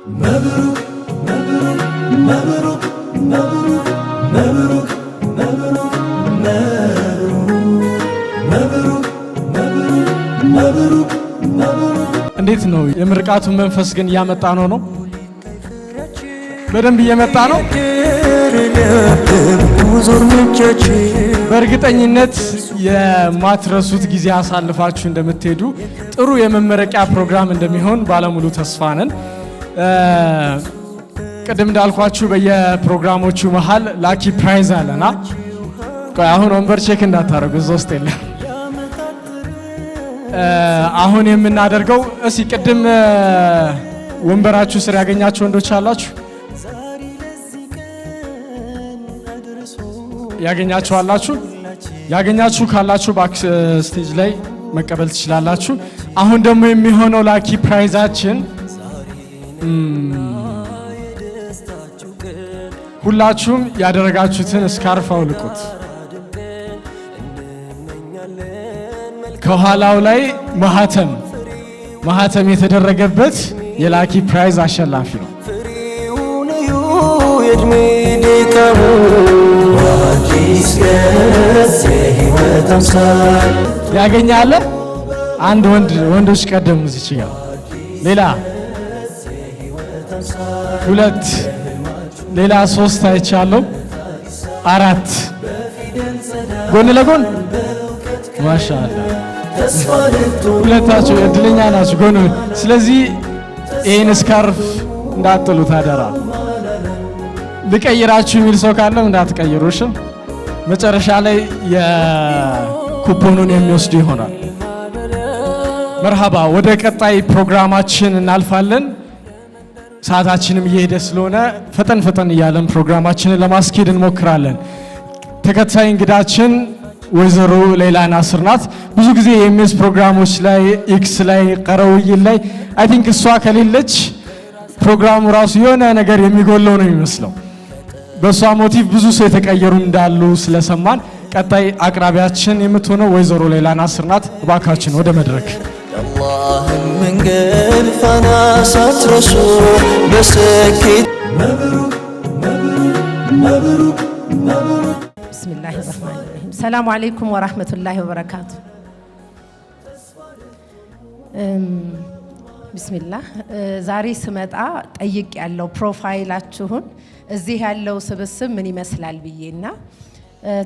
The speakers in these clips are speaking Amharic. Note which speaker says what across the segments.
Speaker 1: مبروك مبروك مبروك مبروك مبروك مبروك مبروك مبروك مبروك እንዴት ነው የምርቃቱን መንፈስ ግን ያመጣ ነው በደንብ እየመጣ ነው በእርግጠኝነት የማትረሱት ጊዜ አሳልፋችሁ እንደምትሄዱ ጥሩ የመመረቂያ ፕሮግራም እንደሚሆን ባለሙሉ ተስፋ ነን ቀደም እንዳልኳችሁ በየፕሮግራሞቹ መሃል ላኪ ፕራይዝ አለና አሁን ወንበር ቼክ እንዳታረጉ ዞስት የለም አሁን የምናደርገው እሺ ቀደም ወንበራችሁ ስር ያገኛችሁ ወንዶች አላችሁ ያገኛችሁ ካላችሁ ባክ ስቴጅ ላይ መቀበል ትችላላችሁ አሁን ደግሞ የሚሆነው ላኪ ፕራይዛችን ሁላችሁም ያደረጋችሁትን ስካርፍ አውልቁት ከኋላው ላይ ማህተም የተደረገበት የላኪ ፕራይዝ አሸላፊ ነው ያገኛለ አንድ ወንዶች ቀደም እዚህ ጋር ሌላ ሁለት ሌላ ሶስት አይቻለሁ አራት ጎን ለጎን ማሻአላ ሁለታችሁ እድለኛ ናችሁ ጎን ስለዚህ ይሄን ስካርፍ እንዳትጥሉት አደራ ልቀይራችሁ የሚል ሰው ካለ እንዳትቀይሩሽ መጨረሻ ላይ የኩፖኑን የሚወስዱ ይሆናል መርሃባ ወደ ቀጣይ ፕሮግራማችን እናልፋለን ሰዓታችንም እየሄደ ስለሆነ ፈጠን እያለን ፕሮግራማችንን ለማስኬድ እንሞክራለን ተከታይ እንግዳችን ወይዘሮ ሌላ ናስር ናት ብዙ ጊዜ የኤምኤስ ፕሮግራሞች ላይ ኤክስ ላይ ቀረውይል ላይ አይ ቲንክ እሷ ከሌለች ፕሮግራሙ ራሱ የሆነ ነገር የሚጎለው ነው የሚመስለው በሷ ሞቲቭ ብዙ ሰው የተቀየሩ እንዳሉ ስለሰማን ቀጣይ አቅራቢያችን የምትሆነው ወይዘሮ ሌላ ናስር ናት እባካችን ወደ መድረክ
Speaker 2: አላህን መንገድ ፋና ሳትረሱ በስኬት
Speaker 1: مبروك مبروك مبروك مبروك
Speaker 3: بسم الله الرحمن الرحيم السلام عليكم ورحمة الله وبركاته بسم الله ዛሬ ስመጣ ጠይቅ ያለው ፕሮፋይላችሁን እዚህ ያለው ስብስብ ምን ይመስላል ብዬና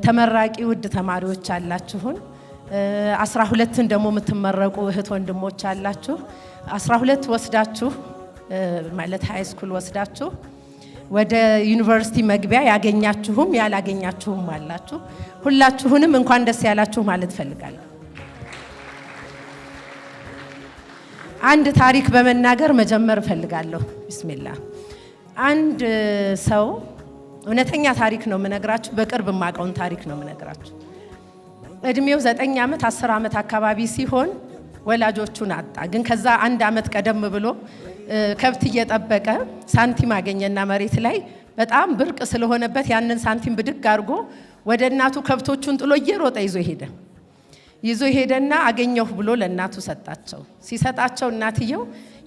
Speaker 3: ተመራቂ ውድ ተማሪዎች አላችሁን 12ን ደሞ የምትመረቁ እህት ወንድሞች አላችሁ 12 ወስዳችሁ ማለት ሃይ ስኩል ወስዳችሁ ወደ ዩኒቨርሲቲ መግቢያ ያገኛችሁም ያላገኛችሁም አላችሁ ሁላችሁንም እንኳን ደስ ያላችሁ ማለት ፈልጋለሁ አንድ ታሪክ በመናገር መጀመር ፈልጋለሁ ቢስሚላህ አንድ ሰው እውነተኛ ታሪክ ነው መነግራችሁ በቅርብ ማቀውን ታሪክ ነው መነግራችሁ እድሜው 9 ዓመት 10 ዓመት አካባቢ ሲሆን ወላጆቹን አጣ ግን ከዛ አንድ ዓመት ቀደም ብሎ ከብት እየጠበቀ ሳንቲም አገኘና መሬት ላይ በጣም ብርቅ ስለሆነበት ያንን ሳንቲም ብድግ አድርጎ ወደ እናቱ ከብቶቹን ጥሎ እየሮጠ ይዞ ሄደና አገኘሁ ብሎ ለእናቱ ሰጣቸው ሲሰጣቸው እናትየው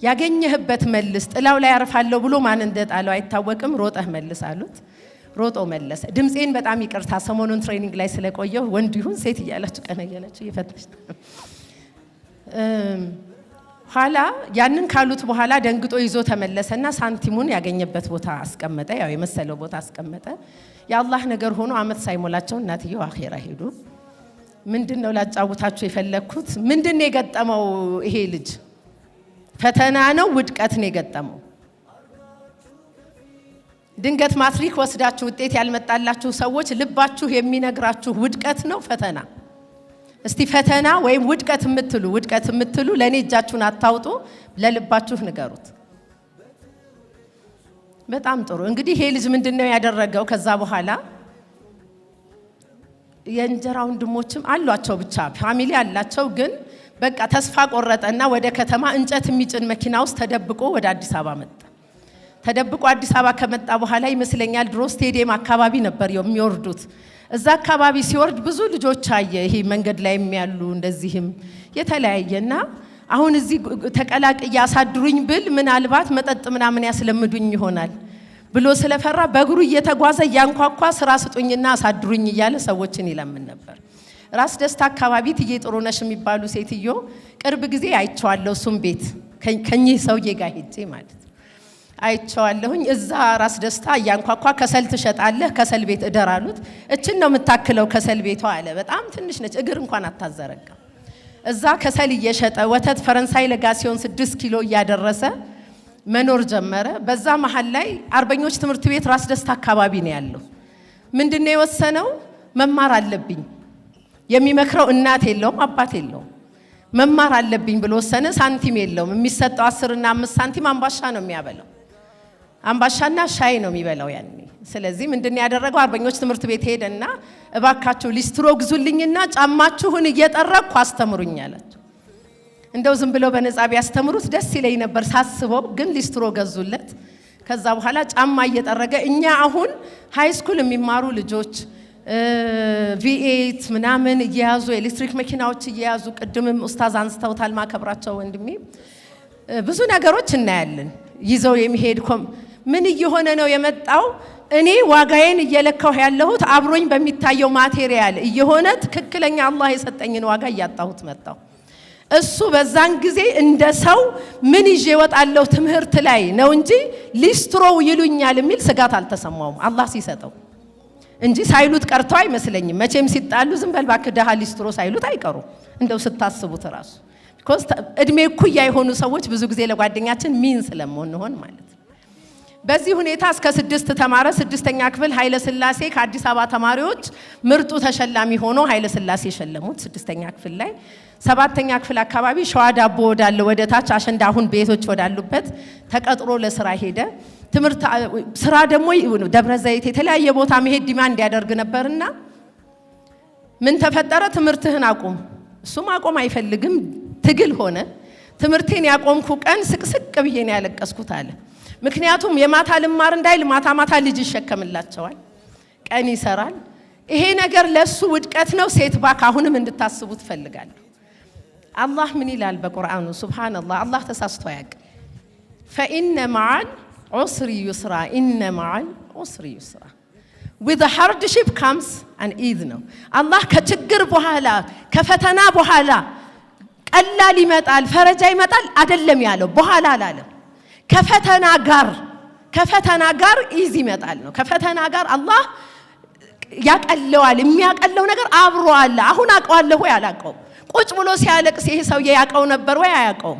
Speaker 3: ያገኘህበት መልስ ጥላው ላይ ያርፋለሁ ብሎ ማን እንደጣለው አይታወቅም ሮጠህ መልስ አሉት ሮጦ መለሰ ድምጼን በጣም ይቅርታ ሰሞኑን ትሬኒንግ ላይ ስለቆየው ወንድ ይሁን ሴት እያላችሁ ቀነየለችሁ ይፈተሽ ኋላ ያንን ካሉት በኋላ ደንግጦ ይዞ ተመለሰና ሳንቲሙን ያገኘበት ቦታ አስቀመጠ ያው የመሰለው ቦታ አስቀመጠ ያላህ ነገር ሆኖ አመት ሳይሞላቸው እናትየው አኺራ ሄዱ ምንድነው ላጫውታችሁ የፈለኩት ምንድነው የገጠመው ይሄ ልጅ ፈተና ነው ውድቀት ነው የገጠመው ድንገት ማትሪክ ወስዳችሁ ውጤት ያልመጣላችሁ ሰዎች ልባችሁ የሚነግራችሁ ውድቀት ነው ፈተና እስቲ ፈተና ወይም ውድቀት የምትሉ ለኔ እጃችሁን አታውጡ ለልባችሁ ንገሩት በጣም ጥሩ እንግዲህ ይሄ ልጅ ምንድነው ያደረገው ከዛ በኋላ የእንጀራ ወንድሞችም አሏቸው ብቻ ፋሚሊ አላቸው ግን በቃ ተስፋ ቆረጠና ወደ ከተማ እንጨት የሚጭን መኪና ውስጥ ተደብቆ ወደ አዲስ አበባ መጣ ተደብቆ አዲስ አበባ ከመጣ በኋላ ይመስለኛል ድሮ ስቴዲየም አካባቢ ነበር የሚወርዱት እዛ አካባቢ ሲወርድ ብዙ ልጆች አየ ይሄ መንገድ ላይ የሚያሉ እንደዚህም የተለያየና አሁን እዚህ ተቀላቅ ያሳድሩኝ ብል ምናልባት መጠጥ ምናምን ያስለምዱኝ ይሆናል ብሎ ስለፈራ በእግሩ እየተጓዘ ያንኳኳ ስራ ስጡኝና አሳድሩኝ እያለ ሰዎችን ይለምን ነበር። ራስ ደስታ አካባቢ ትዬ ጥሩነሽ የሚባሉ ሴትዮ ቅርብ ጊዜ አይቼዋለሁ። እሱም ቤት ከኚህ ሰውዬ ጋር ሄጄ ማለት አይቼዋለሁኝ። እዛ ራስ ደስታ ያንኳኳ ከሰል ትሸጣለህ፣ ከሰል ቤት እደራሉት። እችን ነው የምታክለው ከሰል ቤቷ አለ። በጣም ትንሽ ነች፣ እግር እንኳን አታዘረጋም። እዛ ከሰል እየሸጠ ወተት ፈረንሳይ ለጋ ሲሆን 6 ኪሎ እያደረሰ መኖር ጀመረ። በዛ መሃል ላይ አርበኞች ትምህርት ቤት ራስ ደስታ አካባቢ ነው ያለው። ምንድነው የወሰነው? መማር አለብኝ። የሚመክረው እናት የለውም አባት የለውም። መማር አለብኝ ብሎ ወሰነ። ሳንቲም የለውም። የሚሰጠው 10 እና 5 ሳንቲም አምባሻ ነው የሚያበላው። አምባሻና ሻይ ነው የሚበላው ያኔ። ስለዚህ ምንድነው ያደረገው? አርበኞች ትምህርት ቤት ሄደና እባካችሁ ሊስትሮ ግዙልኝና ጫማችሁን እየጠረኩ አስተምሩኝ አላቸው። እንደው ዝም ብለው በነፃ ቢያስተምሩት ደስ ይለኝ ነበር ሳስበው፣ ግን ሊስትሮ ገዙለት። ከዛ በኋላ ጫማ እየጠረገ እኛ አሁን ሃይ ስኩል የሚማሩ ልጆች ቪኤት ምናምን እየያዙ ኤሌክትሪክ መኪናዎች እየያዙ ቅድምም ኡስታዝ አንስተውታል ማከብራቸው ወንድሜ ብዙ ነገሮች እናያለን። ይዘው የሚሄድ ምን እየሆነ ነው የመጣው? እኔ ዋጋዬን እየለካው ያለሁት አብሮኝ በሚታየው ማቴሪያል እየሆነ ትክክለኛ አላህ የሰጠኝን ዋጋ እያጣሁት መጣው። እሱ በዛን ጊዜ እንደ ሰው ምን ይዤ ወጣለሁ ትምህርት ላይ ነው እንጂ ሊስትሮው ይሉኛል የሚል ስጋት አልተሰማውም አላህ ሲሰጠው እንጂ ሳይሉት ቀርተው አይመስለኝም። መቼም ሲጣሉ ዝም በል ባክ ደሃ ሊስትሮ ሳይሉት አይቀሩ እንደው ስታስቡት ራሱ because እድሜ ኩያ የሆኑ ሰዎች ብዙ ጊዜ ለጓደኛችን ሚን ስለምንሆን ማለት ነው። በዚህ ሁኔታ እስከ 6 ተማረ። 6ኛ ክፍል ኃይለ ሥላሴ ከአዲስ አበባ ተማሪዎች ምርጡ ተሸላሚ ሆኖ ኃይለ ሥላሴ ሸለሙት 6ኛ ክፍል ላይ። 7ኛ ክፍል አካባቢ ሸዋ ዳቦ ወዳለው ወደ ታች አሸንዳ አሁን ቤቶች ወዳሉበት ተቀጥሮ ለስራ ሄደ። ትምህርት ስራ ደግሞ ደብረ ዘይት የተለያየ ቦታ መሄድ ዲማንድ ያደርግ ነበርና ምን ተፈጠረ? ትምህርትህን አቁም። እሱም አቆም አይፈልግም። ትግል ሆነ። ትምህርቴን ያቆምኩ ቀን ስቅስቅ ብዬ ነው ያለቀስኩት አለ። ምክንያቱም የማታ ልማር እንዳይል ማታ ማታ ልጅ ይሸከምላቸዋል፣ ቀን ይሰራል። ይሄ ነገር ለሱ ውድቀት ነው። ሴት ባክ አሁንም እንድታስቡት ፈልጋለሁ። አላህ ምን ይላል በቁርአኑ? ሱብሃንአላህ አላህ ተሳስቶ ያውቅ። ፈኢነ መዐል ዑስሪ ዩስራ ኢነ መዐል ዑስሪ ዩስራ with the hardship comes an ease ነው። አላህ ከችግር በኋላ ከፈተና በኋላ ቀላል ይመጣል ፈረጃ ይመጣል አይደለም ያለው፣ በኋላ አላለም። ከፈተና ጋር ኢዝ ይመጣል ነው። ከፈተና ጋር አላህ ያቀለዋል። የሚያቀለው ነገር አብሮ አለ። አሁን አቀዋለሁ ወይ አላቀው? ቁጭ ብሎ ሲያለቅስ ይሄ ሰውዬ ያቀው ነበር ወይ አያቀው?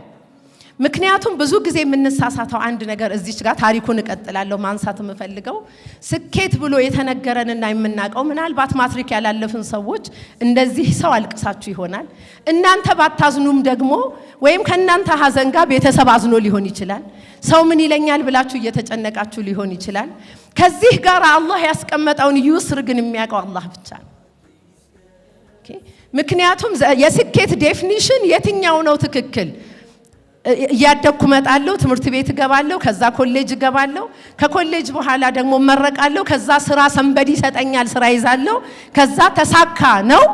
Speaker 3: ምክንያቱም ብዙ ጊዜ የምንሳሳተው አንድ ነገር እዚች ጋር ታሪኩን እቀጥላለሁ ማንሳት የምፈልገው ስኬት ብሎ የተነገረንና የምናቀው ምናልባት ማትሪክ ያላለፍን ሰዎች እንደዚህ ሰው አልቅሳችሁ ይሆናል። እናንተ ባታዝኑም ደግሞ ወይም ከናንተ ሀዘን ጋር ቤተሰብ አዝኖ ሊሆን ይችላል። ሰው ምን ይለኛል ብላችሁ እየተጨነቃችሁ ሊሆን ይችላል። ከዚህ ጋር አላህ ያስቀመጠውን ዩስር ግን የሚያውቀው አላህ ብቻ ነው። ምክንያቱም የስኬት ዴፊኒሽን የትኛው ነው ትክክል? ያደኩ መጣለሁ፣ ትምህርት ቤት ገባለሁ፣ ከዛ ኮሌጅ ገባለሁ፣ ከኮሌጅ በኋላ ደግሞ መረቃለሁ፣ ከዛ ስራ ሰንበዲ ይሰጠኛል፣ ስራ ይዛለሁ፣ ከዛ ተሳካ ነው።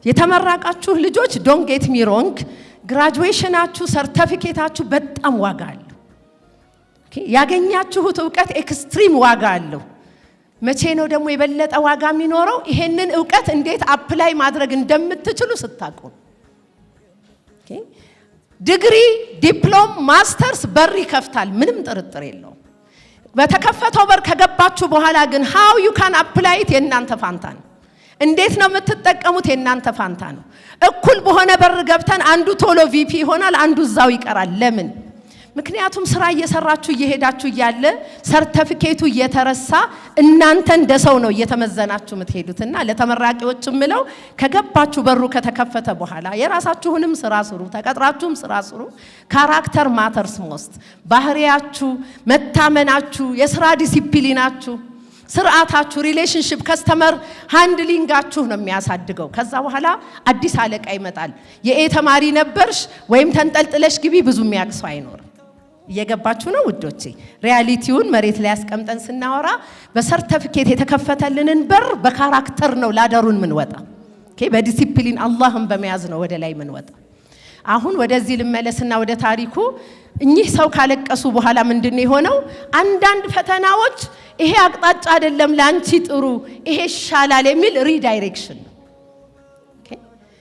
Speaker 3: የተመረቃችሁ ልጆች ዶንት ጌት ሚ ሮንግ፣ ግራጁዌሽናችሁ ሰርቲፊኬታችሁ በጣም ዋጋ አለው። ያገኛችሁት ዕውቀት ኤክስትሪም ዋጋ አለው። መቼ ነው ደግሞ የበለጠ ዋጋ የሚኖረው? ይሄንን ዕውቀት እንዴት አፕላይ ማድረግ እንደምትችሉ ስታውቁ። ዲግሪ፣ ዲፕሎም፣ ማስተርስ በር ይከፍታል፣ ምንም ጥርጥር የለውም። በተከፈተው በር ከገባችሁ በኋላ ግን how you can apply it የእናንተ ፋንታ ነው። እንዴት ነው የምትጠቀሙት? የእናንተ ፋንታ ነው። እኩል በሆነ በር ገብተን አንዱ ቶሎ ቪፒ ይሆናል፣ አንዱ እዛው ይቀራል። ለምን? ምክንያቱም ስራ እየሰራችሁ እየሄዳችሁ እያለ ሰርቲፊኬቱ እየተረሳ እናንተ እንደሰው ነው እየተመዘናችሁ የምትሄዱትና ለተመራቂዎች ምለው ከገባችሁ በሩ ከተከፈተ በኋላ የራሳችሁንም ስራ ስሩ፣ ተቀጥራችሁም ስራ ስሩ። ካራክተር ማተርስ ሞስት። ባህሪያችሁ፣ መታመናችሁ፣ የስራ ዲሲፕሊናችሁ፣ ስርዓታችሁ፣ ሪሌሽንሺፕ፣ ከስተመር ሃንድሊንጋችሁ ነው የሚያሳድገው። ከዛ በኋላ አዲስ አለቃ ይመጣል። የኤ ተማሪ ነበርሽ ወይም ተንጠልጥለሽ ግቢ ብዙ የሚያቅሰው አይኖርም። እየገባችሁ ነው ውዶቼ? ሪያሊቲውን መሬት ላይ ያስቀምጠን ስናወራ በሰርቲፊኬት የተከፈተልንን በር በካራክተር ነው ላደሩን ምን ወጣ። በዲሲፕሊን አላህን በመያዝ ነው ወደ ላይ ምን ወጣ። አሁን ወደዚህ ልመለስና ወደ ታሪኩ እኚህ ሰው ካለቀሱ በኋላ ምንድነው የሆነው? አንዳንድ ፈተናዎች ይሄ አቅጣጫ አይደለም ላንቺ ጥሩ ይሄ ይሻላል የሚል ሪዳይሬክሽን።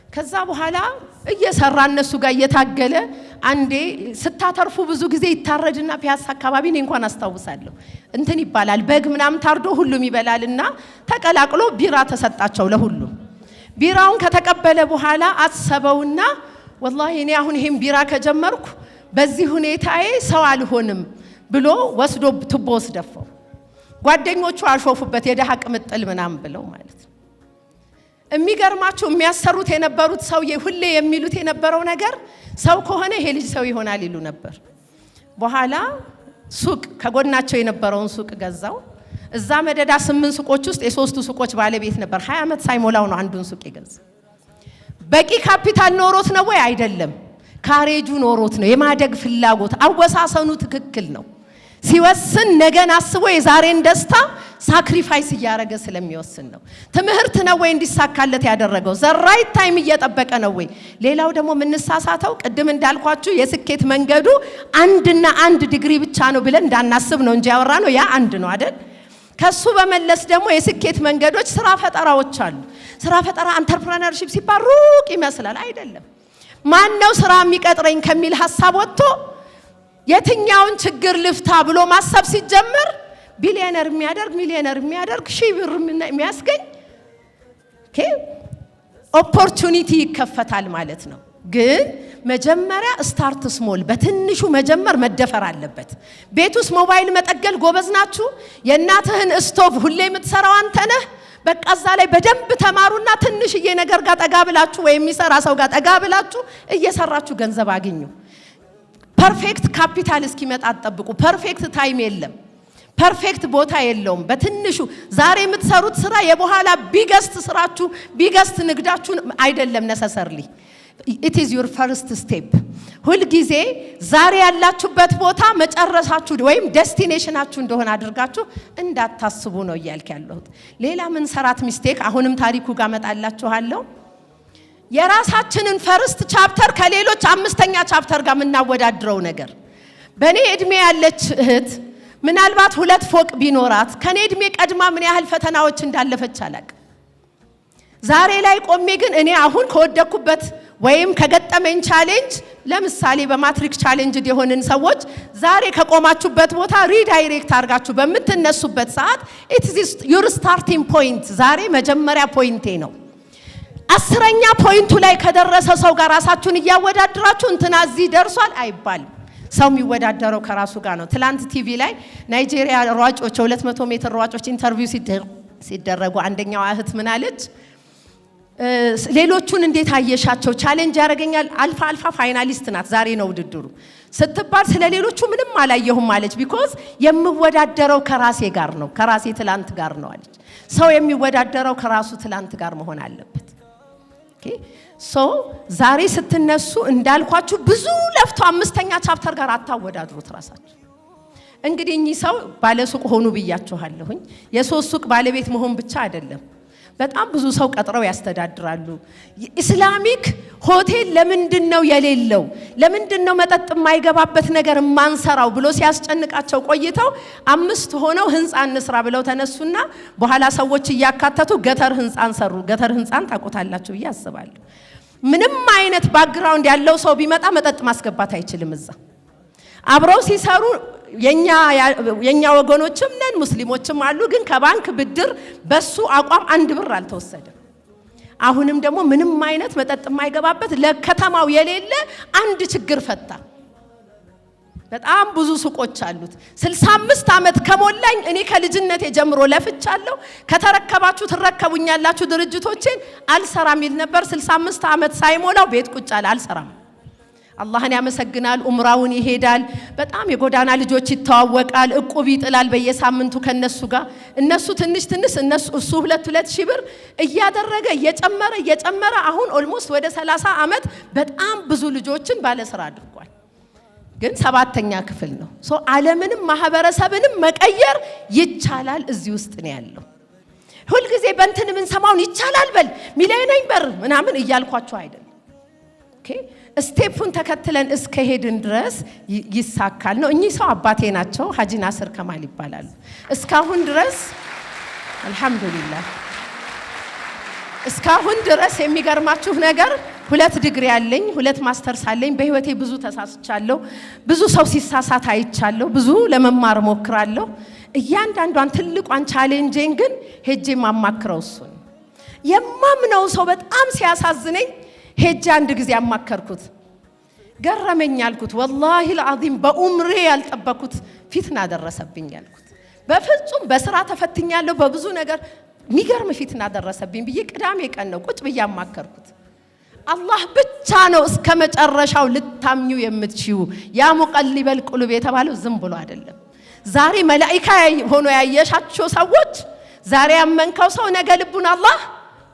Speaker 3: ከዛ በኋላ እየሰራ እነሱ ጋር እየታገለ አንዴ ስታተርፉ ብዙ ጊዜ ይታረድና ፒያሳ አካባቢ ነው እንኳን አስተዋውሳለሁ እንትን ይባላል በግ ምናም ታርዶ ሁሉም ይበላልና ተቀላቅሎ ቢራ ተሰጣቸው ለሁሉም። ቢራውን ከተቀበለ በኋላ አሰበውና ወላሂ እኔ አሁን ይሄን ቢራ ከጀመርኩ በዚህ ሁኔታዬ ሰው አልሆንም ብሎ ወስዶ ቱቦ ወስደፈው። ጓደኞቹ አልሾፉበት የደሃ ቅምጥል ምናም ብለው ማለት ነው። የሚገርማችሁ የሚያሰሩት የነበሩት ሰውዬ ሁሌ የሚሉት የነበረው ነገር ሰው ከሆነ ይሄ ልጅ ሰው ይሆናል ይሉ ነበር። በኋላ ሱቅ ከጎናቸው የነበረውን ሱቅ ገዛው። እዛ መደዳ 8 ሱቆች ውስጥ የሶስቱ ሱቆች ባለቤት ነበር። 20 ዓመት ሳይሞላው ነው አንዱን ሱቅ የገዛው። በቂ ካፒታል ኖሮት ነው ወይ? አይደለም። ካሬጁ ኖሮት ነው። የማደግ ፍላጎት አወሳሰኑ ትክክል ነው። ሲወስን ነገን አስቦ የዛሬን ደስታ ሳክሪፋይስ እያደረገ ስለሚወስን ነው። ትምህርት ነው ወይ እንዲሳካለት ያደረገው? ዘራይት ታይም እየጠበቀ ነው ወይ? ሌላው ደግሞ ምንሳሳተው ቅድም እንዳልኳችሁ የስኬት መንገዱ አንድና አንድ ዲግሪ ብቻ ነው ብለን እንዳናስብ ነው እንጂ ያወራ ነው ያ አንድ ነው አይደል? ከሱ በመለስ ደግሞ የስኬት መንገዶች ስራ ፈጠራዎች አሉ። ስራ ፈጠራ አንተርፕረነርሺፕ ሲባል ሩቅ ይመስላል፣ አይደለም። ማን ነው ስራ የሚቀጥረኝ ከሚል ሐሳብ ወጥቶ የትኛውን ችግር ልፍታ ብሎ ማሰብ ሲጀምር ቢሊዮነር የሚያደርግ ሚሊዮነር የሚያደርግ ሺህ ብር የሚያስገኝ ኦፖርቹኒቲ ይከፈታል ማለት ነው። ግን መጀመሪያ ስታርት ስሞል በትንሹ መጀመር መደፈር አለበት። ቤት ውስጥ ሞባይል መጠገል ጎበዝ ናችሁ? የእናትህን ስቶቭ ሁሌ የምትሰራው አንተ ነህ። በቃ እዛ ላይ በደንብ ተማሩና ትንሽዬ ነገር ጋር ጠጋ ብላችሁ ወይ የሚሰራ ሰው ጋር ጠጋ ብላችሁ እየሰራችሁ ገንዘብ አግኙ። ፐርፌክት ካፒታል እስኪመጣ አትጠብቁ። ፐርፌክት ታይም የለም። ፐርፌክት ቦታ የለውም። በትንሹ ዛሬ የምትሰሩት ስራ የበኋላ ቢገስት ስራችሁ ቢገስት ንግዳችሁ አይደለም ነሰሰርሊ it is your first step። ሁል ጊዜ ዛሬ ያላችሁበት ቦታ መጨረሻችሁ ወይም ዴስቲኔሽናችሁ እንደሆነ አድርጋችሁ እንዳታስቡ ነው እያልኩ ያለሁት። ሌላ ምን ሰራት ሚስቴክ አሁንም ታሪኩ ጋር መጣላችኋለሁ። የራሳችንን ፈርስት ቻፕተር ከሌሎች አምስተኛ ቻፕተር ጋር የምናወዳድረው ነገር በኔ እድሜ ያለች እህት ምናልባት 2 ፎቅ ቢኖራት ከኔ እድሜ ቀድማ ምን ያህል ፈተናዎች እንዳለፈች አላውቅም። ዛሬ ላይ ቆሜ ግን እኔ አሁን ከወደኩበት ወይም ከገጠመኝ ቻሌንጅ ለምሳሌ በማትሪክ ቻሌንጅ የሆንን ሰዎች ዛሬ ከቆማችሁበት ቦታ ሪዳይሬክት አድርጋችሁ በምትነሱበት ሰዓት it is your starting point። ዛሬ መጀመሪያ ፖይንቴ ነው። 10ኛ ፖይንቱ ላይ ከደረሰ ሰው ጋር ራሳችሁን እያወዳደራችሁ እንትና እዚህ ደርሷል አይባልም። ሰው የሚወዳደረው ከራሱ ጋር ነው። ትላንት ቲቪ ላይ ናይጄሪያ ሯጮች 200 ሜትር ሯጮች ኢንተርቪው ሲደረጉ አንደኛው እህት ምን አለች? ሌሎቹን እንዴት አየሻቸው? ቻሌንጅ ያደርገኛል። አልፋ ፋይናሊስት ናት። ዛሬ ነው ውድድሩ ስትባል ስለ ሌሎቹ ምንም አላየሁም አለች። ቢኮዝ የምወዳደረው ከራሴ ጋር ነው፣ ከራሴ ትላንት ጋር ነው አለች። ሰው የሚወዳደረው ከራሱ ትላንት ጋር መሆን አለበት። ሶ ዛሬ ስትነሱ እንዳልኳችሁ ብዙ ለፍቶ 5ኛ ቻፕተር ጋር አታወዳድሩት ራሳችሁ። እንግዲህ እኚህ ሰው ባለሱቅ ሆኑ ብያችኋለሁኝ። የ3 ሱቅ ባለቤት መሆን ብቻ አይደለም፣ በጣም ብዙ ሰው ቀጥረው ያስተዳድራሉ። ኢስላሚክ ሆቴል ለምንድነው የሌለው? ለምንድነው መጠጥ የማይገባበት ነገር ማንሰራው ብሎ ሲያስጨንቃቸው ቆይተው 5 ሆነው ህንፃ እንስራ ብለው ተነሱና በኋላ ሰዎች እያካተቱ ገተር ህንፃን ሰሩ። ገተር ህንፃን ታቆታላችሁ ብዬ አስባለሁ። ምንም አይነት ባክግራውንድ ያለው ሰው ቢመጣ መጠጥ ማስገባት አይችልም። እዛ አብረው ሲሰሩ የኛ ወገኖችም ነን ሙስሊሞችም አሉ። ግን ከባንክ ብድር በሱ አቋም 1 ብር አልተወሰደም። አሁንም ደግሞ ምንም አይነት መጠጥ የማይገባበት ለከተማው የሌለ አንድ ችግር ፈታ። በጣም ብዙ ሱቆች አሉት። 65 ዓመት ከሞላኝ እኔ ከልጅነቴ ጀምሮ ለፍቻለሁ። ከተረከባችሁ ትረከቡኛላችሁ ድርጅቶችን አልሰራም ይል ነበር። 65 ዓመት ሳይሞላው ቤት ቁጭ አለ፣ አልሰራም። አላህን ያመሰግናል። ኡምራውን ይሄዳል። በጣም የጎዳና ልጆች ይተዋወቃል። እቁብ ይጥላል በየሳምንቱ ከነሱ ጋር። እነሱ ትንሽ እሱ 2 ሺህ ብር እያደረገ እየጨመረ አሁን ኦልሞስት ወደ 30 ዓመት በጣም ብዙ ልጆችን ባለስራ አድርጓል። ግን 7ኛ ክፍል ነው። ሶ ዓለምንም ማህበረሰብንም መቀየር ይቻላል። እዚህ ውስጥ ነው ያለው። ሁሉ ጊዜ በእንትን ምን ሰማውን ይቻላል በል ሚሊዮነር በር ምናምን እያልኳችሁ አይደለም። ኦኬ ስቴፑን ተከትለን እስከ ሄድን ድረስ ይሳካል ነው። እኚህ ሰው አባቴ ናቸው፣ ሀጂ ናስር ከማል ይባላሉ። እስካሁን ድረስ አልহামዱሊላህ እስካሁን ድረስ የሚገርማችሁ ነገር 2 ዲግሪ አለኝ፣ 2 ማስተርስ አለኝ። በህይወቴ ብዙ ተሳስቻለሁ፣ ብዙ ሰው ሲሳሳት አይቻለሁ፣ ብዙ ለመማር ሞክራለሁ። እያንዳንዷን ትልቋን ቻሌንጅን ግን ሄጄ ማማክረው እሱን የማምነው ሰው በጣም ሲያሳዝነኝ ሄጄ አንድ ጊዜ አማከርኩት። ገረመኝ አልኩት። ወላሂ العظيم በኡምሬ ያልጠበኩት ፊትና ደረሰብኝ አልኩት። በፍጹም በስራ ተፈትኛለሁ፣ በብዙ ነገር ሚገርም ፊትና ደረሰብኝ ብዬ ቅዳሜ ቀን ነው ቁጭ ብዬ አማከርኩት። አላህ ብቻ ነው እስከ መጨረሻው ልታምኙ የምትችዩ። ያ ሙቀሊበል ቁሉብ የተባለው ዝም ብሎ አይደለም። ዛሬ መላእክት ሆኖ ያየሻቸው ሰዎች ዛሬ ያመንከው ሰው ነገ ልቡን አላህ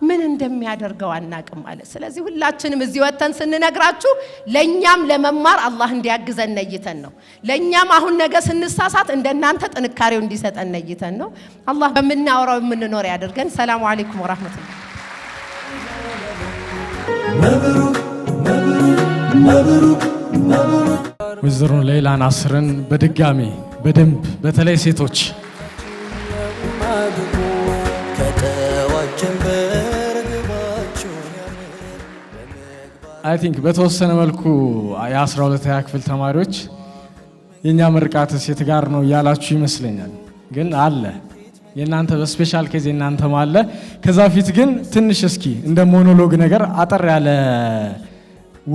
Speaker 3: ምን እንደሚያደርገው አናቅም ማለት። ስለዚህ ሁላችንም እዚህ ወተን ስንነግራችሁ ለኛም ለመማር አላህ እንዲያግዘን ነይተን ነው። ለኛም አሁን ነገ ስንሳሳት እንደናንተ ጥንካሬው እንዲሰጠን ነይተን ነው። አላህ በመናወራው የምንኖር ያደርገን። ሰላም አለይኩም ወራህመቱላህ።
Speaker 2: መብሩክ መብሩክ መብሩክ መብሩክ።
Speaker 1: ወይዘሮ ሌላ ናስርን በድጋሚ በደንብ በተለይ ሴቶች አይ ቲንክ በተወሰነ መልኩ የ12ኛ ክፍል ተማሪዎች የኛ ምርቃት ሴት ጋር ነው ያላችሁ ይመስለኛል። ግን አለ የናንተ በስፔሻል ኬዝ የናንተም አለ። ከዛ ፊት ግን ትንሽ እስኪ እንደ ሞኖሎግ ነገር አጠር ያለ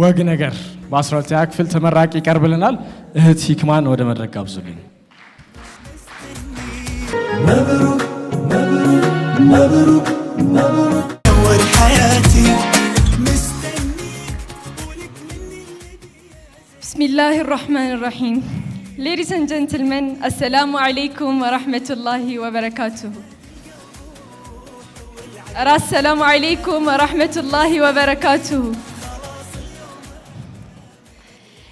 Speaker 1: ወግ ነገር በ12ኛ ክፍል ተመራቂ ይቀርብልናል። እህት ሂክማን ወደ መድረክ ጋብዙልኝ።
Speaker 2: مبروك مبروك مبروك مبروك أول حياتي
Speaker 4: بسم الله الرحمن الرحيم. Ladies and gentlemen, assalamu alaikum wa rahmatullahi wa barakatuh. Assalamu alaikum wa rahmatullahi wa barakatuh.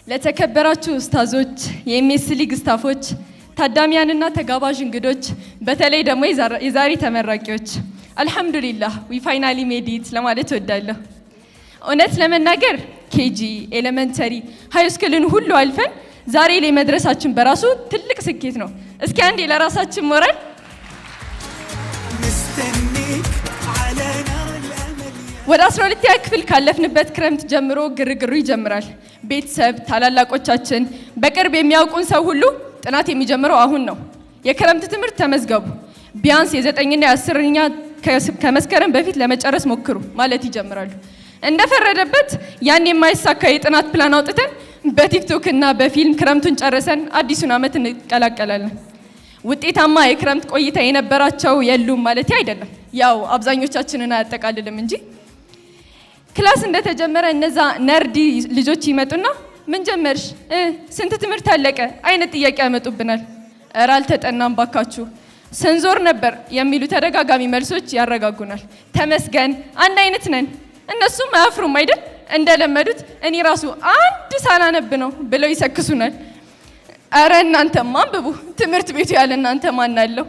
Speaker 4: ለተከበራችሁ ኡስታዞች፣ የኤምኤስሊ ግስታፎች፣ ታዳሚያንና ተጋባዥ እንግዶች፣ በተለይ ደግሞ የዛሬ ተመራቂዎች አልহামዱሊላህ we finally made it ለማለት እወዳለሁ። እውነት ለመናገር ኬጂ፣ ኤሌመንተሪ፣ ሃይ ስኩልን ሁሉ አልፈን ዛሬ ላይ መድረሳችን በራሱ ትልቅ ስኬት ነው። እስኪ አንዴ ለራሳችን ሞራል። ወደ 12ኛ ክፍል ካለፍንበት ክረምት ጀምሮ ግርግሩ ይጀምራል። ቤተሰብ፣ ታላላቆቻችን፣ በቅርብ የሚያውቁን ሰው ሁሉ ጥናት የሚጀምረው አሁን ነው። የክረምት ትምህርት ተመዝገቡ፣ ቢያንስ የ9ኛ የ10ኛ ከመስከረም በፊት ለመጨረስ ሞክሩ ማለት ይጀምራሉ። እንደፈረደበት ያን የማይሳካ የጥናት ፕላን አውጥተን በቲክቶክ እና በፊልም ክረምቱን ጨርሰን አዲሱን ዓመት እንቀላቀላለን። ውጤታማ የክረምት ቆይታ የነበራቸው የሉም ማለት አይደለም፣ ያው አብዛኞቻችንን አያጠቃልልም እንጂ። ክላስ እንደተጀመረ እነዛ ነርዲ ልጆች ይመጡና ምን ጀመርሽ? ስንት ትምህርት አለቀ? አይነት ጥያቄ ያመጡብናል። እረ አልተጠናም ባካችሁ፣ ስንዞር ነበር የሚሉ ተደጋጋሚ መልሶች ያረጋጉናል። ተመስገን አንድ አይነት ነን። እነሱም አያፍሩም አይደል? እንደለመዱት እኔ ራሱ አንድ ሳላነብ ነው ብለው ይሰክሱናል። አረ እናንተማ አንብቡ፣ ትምህርት ቤቱ ያለ እናንተ ማን አለው?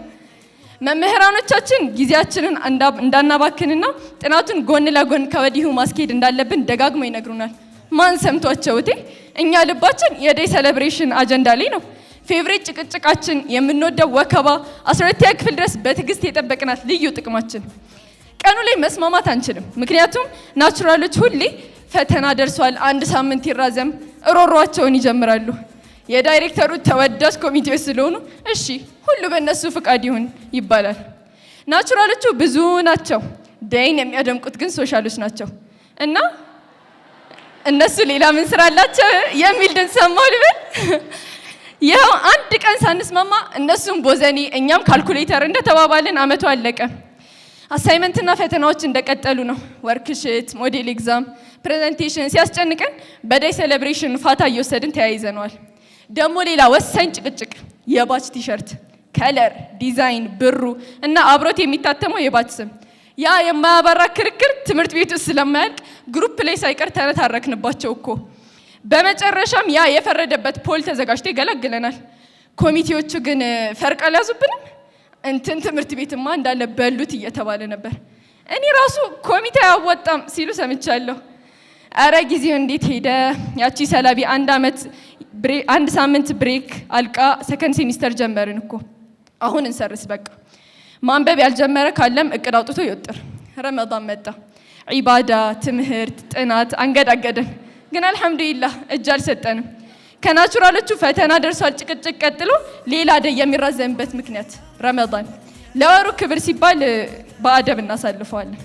Speaker 4: መምህራኖቻችን ጊዜያችንን እንዳናባክንና ጥናቱን ጎን ለጎን ከወዲሁ ማስኬድ እንዳለብን ደጋግመው ይነግሩናል። ማን ሰምቷቸው እቴ? እኛ ልባችን የዴይ ሴሌብሬሽን አጀንዳ ላይ ነው። ፌቨሬት ጭቅጭቃችን፣ የምንወደው ወከባ 12ኛ ክፍል ድረስ በትዕግስት የጠበቅናት ልዩ ጥቅማችን። ቀኑ ላይ መስማማት አንችልም፣ ምክንያቱም ናቹራሎች ሁሌ ፈተና ደርሷል፣ አንድ ሳምንት ይራዘም እሮሯቸውን ይጀምራሉ። የዳይሬክተሩ ተወዳጅ ኮሚቴዎች ስለሆኑ እሺ ሁሉ በእነሱ ፍቃድ ይሁን ይባላል። ናቹራሎቹ ብዙ ናቸው፣ ዴይን የሚያደምቁት ግን ሶሻሎች ናቸው። እና እነሱ ሌላ ምን ስራ አላቸው የሚል ድምፅ ሰማሁ ልበል። ይኸው አንድ ቀን ሳንስማማ እነሱም ቦዘኒ እኛም ካልኩሌተር እንደተባባልን አመቱ አለቀ። አሳይመንትና ፈተናዎች እንደቀጠሉ ነው። ወርክሽት፣ ሞዴል ኤግዛም፣ ፕሬዘንቴሽን ሲያስጨንቀን በዴይ ሴሌብሬሽን ፋታ እየወሰድን ተያይዘነዋል። ደግሞ ሌላ ወሳኝ ጭቅጭቅ፣ የባች ቲሸርት ከለር፣ ዲዛይን፣ ብሩ እና አብሮት የሚታተመው የባች ስም። ያ የማያባራ ክርክር ትምህርት ቤት ውስጥ ስለማያልቅ ግሩፕ ላይ ሳይቀር ተነታረክንባቸው እኮ። በመጨረሻም ያ የፈረደበት ፖል ተዘጋጅቶ ይገላግለናል። ኮሚቴዎቹ ግን ፈርቅ አልያዙብንም። እንትን ትምህርት ቤትማ እንዳለ በሉት እየተባለ ነበር። እኔ ራሱ ኮሚቴ አያወጣም ሲሉ ሰምቻለሁ። አረ ጊዜው እንዴት ሄደ። ያቺ ሰላቢ አንድ ሳምንት ብሬክ አልቃ ሰከንድ ሴሚስተር ጀመርን እኮ። አሁን እንሰርስ በቃ። ማንበብ ያልጀመረ ካለም እቅድ አውጥቶ ይወጥር። ረመዳን መጣ። ዒባዳ፣ ትምህርት፣ ጥናት አንገዳገደን። ግን አልሐምዱሊላህ እጅ አልሰጠንም። ከናቹራሎቹ ፈተና ደርሷል። ጭቅጭቅ ቀጥሎ ሌላ አደይ የሚራዘምበት ምክንያት ረመዳን። ለወሩ ክብር ሲባል በአደብ እናሳልፈዋለን።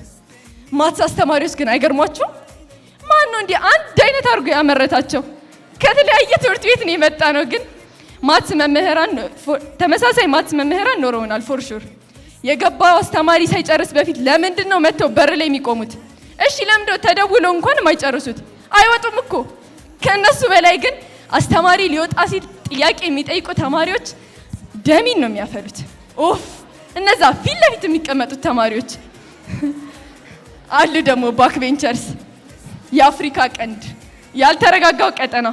Speaker 4: ማትስ አስተማሪዎች ግን አይገርሟችሁ? ማን ነው እንዲህ አንድ አይነት አድርጎ ያመረታቸው? ከተለያየ ትምህርት ቤት ነው የመጣ ነው። ግን ማትስ መምህራን ተመሳሳይ ማትስ መምህራን ኖረውናል ፎር ሹር። የገባው አስተማሪ ሳይጨርስ በፊት ለምንድን ነው መጥተው በር ላይ የሚቆሙት? እሺ ለምንድን ነው ተደውለው እንኳን የማይጨርሱት? አይወጡም እኮ። ከነሱ በላይ ግን አስተማሪ ሊወጣ ሲል ጥያቄ የሚጠይቁ ተማሪዎች ደሚን ነው የሚያፈሉት። ኦፍ እነዛ ፊት ለፊት የሚቀመጡት ተማሪዎች አሉ። ደግሞ ባክ ቤንቸርስ፣ የአፍሪካ ቀንድ ያልተረጋጋው ቀጠና።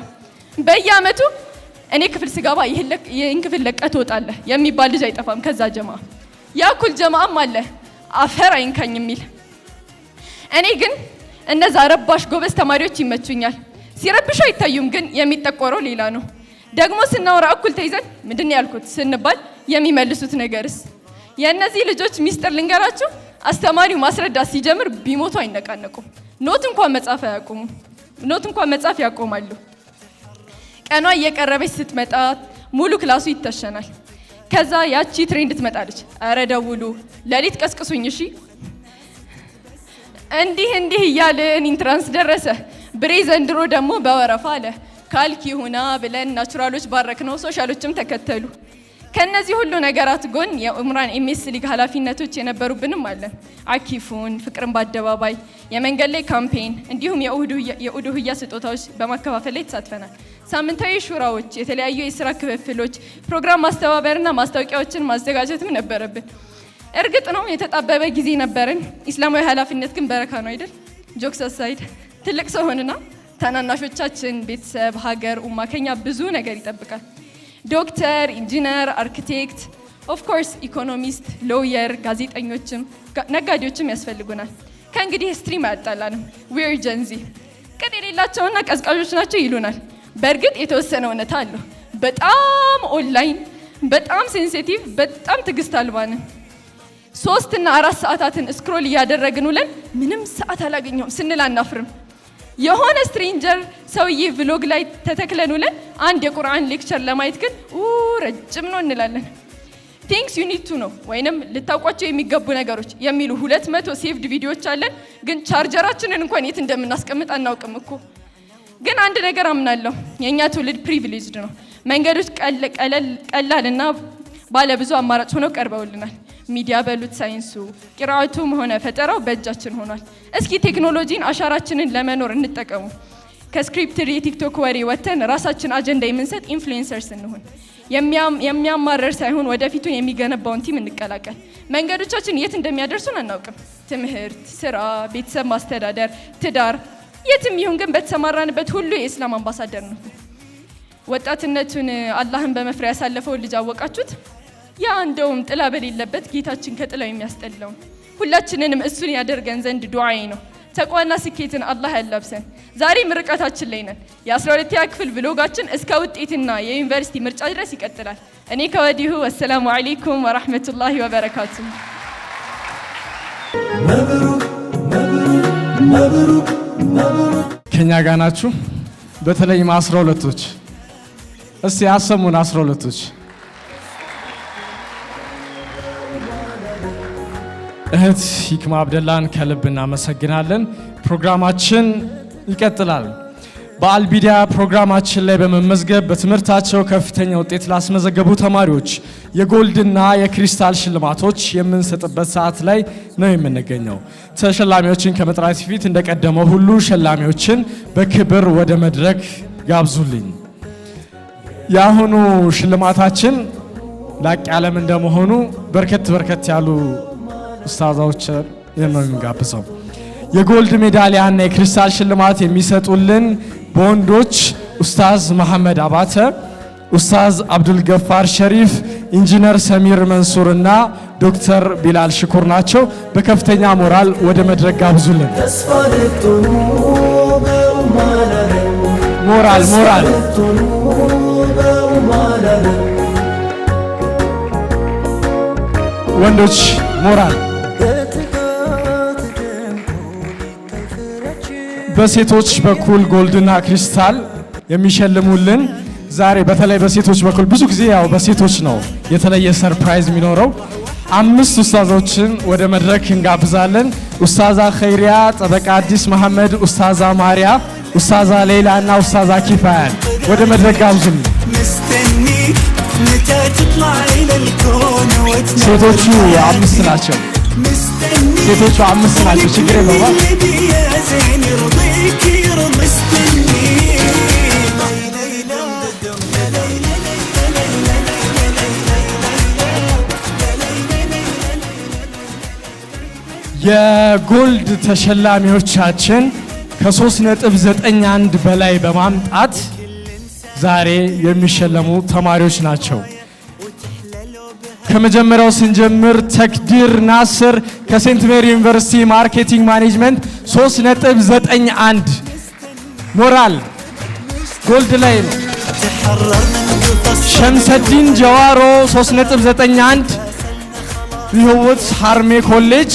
Speaker 4: በየአመቱ እኔ ክፍል ስገባ ይህን ክፍል ለቀህ ትወጣለህ የሚባል ልጅ አይጠፋም። ከዛ ጀማ ያኩል ጀማም አለ አፈር አይንካኝ የሚል። እኔ ግን እነዛ ረባሽ ጎበዝ ተማሪዎች ይመቹኛል። ሲረብሹ አይታዩም፣ ግን የሚጠቆረው ሌላ ነው። ደግሞ ስናወራ እኩል ተይዘን ምንድን ነው ያልኩት ስንባል የሚመልሱት ነገርስ። የእነዚህ ልጆች ሚስጥር ልንገራችሁ። አስተማሪው ማስረዳት ሲጀምር ቢሞቱ አይነቃነቁም። ኖት እንኳን መጻፍ ያቆማሉ። ቀኗ እየቀረበች ስትመጣ ሙሉ ክላሱ ይተሸናል። ከዛ ያቺ ትሬንድ ትመጣለች። አረ ደውሉ፣ ሌሊት ቀስቅሱኝ እሺ። እንዲህ እያልን ኢንትራንስ ደረሰ። ብሬ ዘንድሮ ደግሞ በወረፋ አለ። ካልክ ይሁና ብለን ናቹራሎች ባረክነው፣ ሶሻሎችም ተከተሉ። ከነዚህ ሁሉ ነገራት ጎን የኡምራን ኤምኤስ ሊግ ኃላፊነቶች የነበሩብንም አለን። አኪፉን፣ ፍቅርን በአደባባይ፣ የመንገድ ላይ ካምፔን እንዲሁም የኡዱህያ ስጦታዎች በማከፋፈል ላይ ተሳትፈናል። ሳምንታዊ ሹራዎች፣ የተለያዩ የስራ ክፍፍሎች፣ ፕሮግራም ማስተባበርና ማስታወቂያዎችን ማዘጋጀትም ነበረብን። እርግጥ ነው የተጣበበ ጊዜ ነበረን። ኢስላማዊ ኃላፊነት ግን በረካ ነው አይደል? ጆክስ አሳይድ፣ ትልቅ ሰው ሆንና ታናናሾቻችን፣ ቤተሰብ፣ ሀገር፣ ኡማ ከኛ ብዙ ነገር ይጠብቃል። ዶክተር፣ ኢንጂነር፣ አርኪቴክት፣ ኦፍ ኮርስ ኢኮኖሚስት፣ ሎየር፣ ጋዜጠኞችም ነጋዴዎችም ያስፈልጉናል። ከእንግዲህ ስትሪም አያጣላንም። ዊር ጀንዚ ቅጥ የሌላቸውና ቀዝቃዦች ናቸው ይሉናል። በእርግጥ የተወሰነ እውነታ አለው። በጣም ኦንላይን፣ በጣም ሴንሲቲቭ፣ በጣም ትዕግስት አልባንን 3 እና 4 ሰዓታትን ስክሮል እያደረግን ውለን ምንም ሰዓት አላገኘውም ስንል አናፍርም። የሆነ ስትሬንጀር ሰውዬ ቭሎግ ላይ ተተክለን ውለን አንድ የቁርአን ሌክቸር ለማየት ግን ረጅም ነው እንላለን። ቲንክስ ዩ ኒድ ቱ ነው ወይንም ልታውቋቸው የሚገቡ ነገሮች የሚሉ 200 ሴቭድ ቪዲዮዎች አለን። ግን ቻርጀራችንን እንኳን የት እንደምናስቀምጥ አናውቅም እኮ። ግን አንድ ነገር አምናለሁ፣ የኛ ትውልድ ፕሪቪሌጅድ ነው። መንገዶች ቀላልና ባለብዙ አማራጭ ሆነው ቀርበውልናል። ሚዲያ በሉት ሳይንሱ፣ ቂራአቱም ሆነ ፈጠራው በእጃችን ሆኗል። እስኪ ቴክኖሎጂን አሻራችንን ለመኖር እንጠቀሙ። ከስክሪፕትድ የቲክቶክ ወሬ ወተን ራሳችን አጀንዳ የምንሰጥ ኢንፍሉዌንሰርስ እንሁን። የሚያማረር ሳይሆን ወደፊቱን የሚገነባውን ቲም እንቀላቀል። መንገዶቻችን የት እንደሚያደርሱን አናውቅም። ትምህርት፣ ስራ፣ ቤተሰብ ማስተዳደር፣ ትዳር፣ የትም ይሁን ግን በተሰማራንበት ሁሉ የእስላም አምባሳደር ነው። ወጣትነቱን አላህን በመፍሪያ ያሳለፈውን ልጅ አወቃችሁት? ያ እንደውም ጥላ በሌለበት ጌታችን ከጥላው የሚያስጠላውን ሁላችንንም እሱን ያደርገን ዘንድ ዱዓዬ ነው። ተቋና ስኬትን አላህ ያላብሰን። ዛሬ ምርቃታችን ላይ ነን። የ12ኛ ክፍል ብሎጋችን እስከ ውጤትና የዩኒቨርሲቲ ምርጫ ድረስ ይቀጥላል። እኔ ከወዲሁ ወሰላሙ አለይኩም ወራህመቱላሂ ወበረካቱ።
Speaker 1: ከኛ ጋር ናችሁ። በተለይም 12ቶች እስቲ ያሰሙን 12ቶች። እህት ሂክማ አብደላን ከልብ እናመሰግናለን። ፕሮግራማችን ይቀጥላል። በአልቢዲያ ፕሮግራማችን ላይ በመመዝገብ በትምህርታቸው ከፍተኛ ውጤት ላስመዘገቡ ተማሪዎች የጎልድና የክሪስታል ሽልማቶች የምንሰጥበት ሰዓት ላይ ነው የምንገኘው። ተሸላሚዎችን ከመጥራት ፊት እንደቀደመው ሁሉ ሸላሚዎችን በክብር ወደ መድረክ ጋብዙልኝ። የአሁኑ ሽልማታችን ላቅ ያለም እንደመሆኑ በርከት ያሉ ኡስታዞች ነው የምንጋብዘው። የጎልድ ሜዳሊያና የክሪስታል ሽልማት የሚሰጡልን በወንዶች ኡስታዝ መሐመድ አባተ፣ ኡስታዝ አብዱል ገፋር ሸሪፍ፣ ኢንጂነር ሰሚር መንሱር እና ዶክተር ቢላል ሽኩር ናቸው። በከፍተኛ ሞራል ወደ መድረክ ጋብዙልን። ሞራል ሞራል ወንዶች ሞራል በሴቶች በኩል ጎልድና ክሪስታል የሚሸልሙልን ዛሬ በተለይ በሴቶች በኩል ብዙ ጊዜ ያው በሴቶች ነው የተለየ ሰርፕራይዝ የሚኖረው 5 ኡስታዞችን ወደ መድረክ እንጋብዛለን ኡስታዛ ኸይሪያ ጠበቃ አዲስ መሐመድ ኡስታዛ ማሪያ ኡስታዛ ሌላ እና ኡስታዛ ኪፋያን ወደ መድረክ ጋብዙን ሴቶቹ 5 ናቸው ሴቶቹ 5 ናቸው ችግር የለውም የጎልድ ተሸላሚዎቻችን ከ3.91 በላይ በማምጣት ዛሬ የሚሸለሙ ተማሪዎች ናቸው ከመጀመሪያው ስንጀምር ተክዲር ናስር ከሴንት ሜሪ ዩኒቨርሲቲ ማርኬቲንግ ማኔጅመንት 3.91 ሞራል ጎልድ ላይ ነው ሸምሰዲን ጀዋሮ 3.91 ሪሆቦት ሃርሜ ኮሌጅ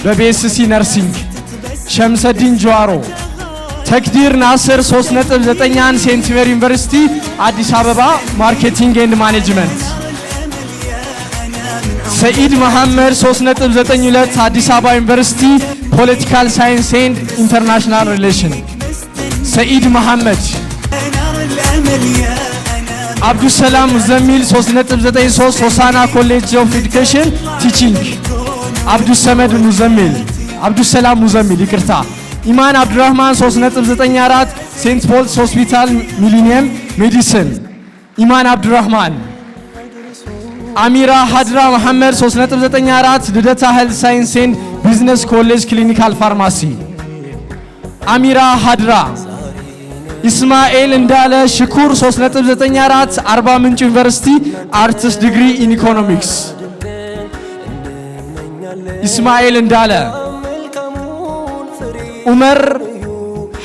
Speaker 1: በቢኤስሲ ነርሲንግ ሸምሰዲን ጀዋሮ ተክዲር ናስር 3.91 ሴንት ሜሪ ዩኒቨርሲቲ አዲስ አበባ ማርኬቲንግ ኤንድ ማኔጅመንት ሰኢድ መሐመድ 3.92 አዲስ አበባ ዩኒቨርሲቲ ፖለቲካል ሳይንስ ኤንድ ኢንተርናሽናል ሪሌሽን ሰኢድ መሐመድ አብዱሰላም ሙዘሚል 3.93 ሆሳና ኮሌጅ ኦፍ ኤዱኬሽን ቲቺንግ አብዱሰላም ሙዘሚል ይቅርታ ኢማን አብዱራህማን 3.94 ሴንት ፖልስ ሆስፒታል ሚሊኒየም ሜዲሲን ኢማን አብዱራህማን አሚራ ሀድራ መሐመድ 3.94 ልደታ ሄልዝ ሳይንስ ኤንድ ቢዝነስ ኮሌጅ ክሊኒካል ፋርማሲ አሚራ ሀድራ ኢስማኤል እንዳለ ሽኩር 3.94 አርባ ምንጭ ዩኒቨርሲቲ አርትስ ዲግሪ ኢን ኢኮኖሚክስ ኢስማኤል እንዳለ ዑመር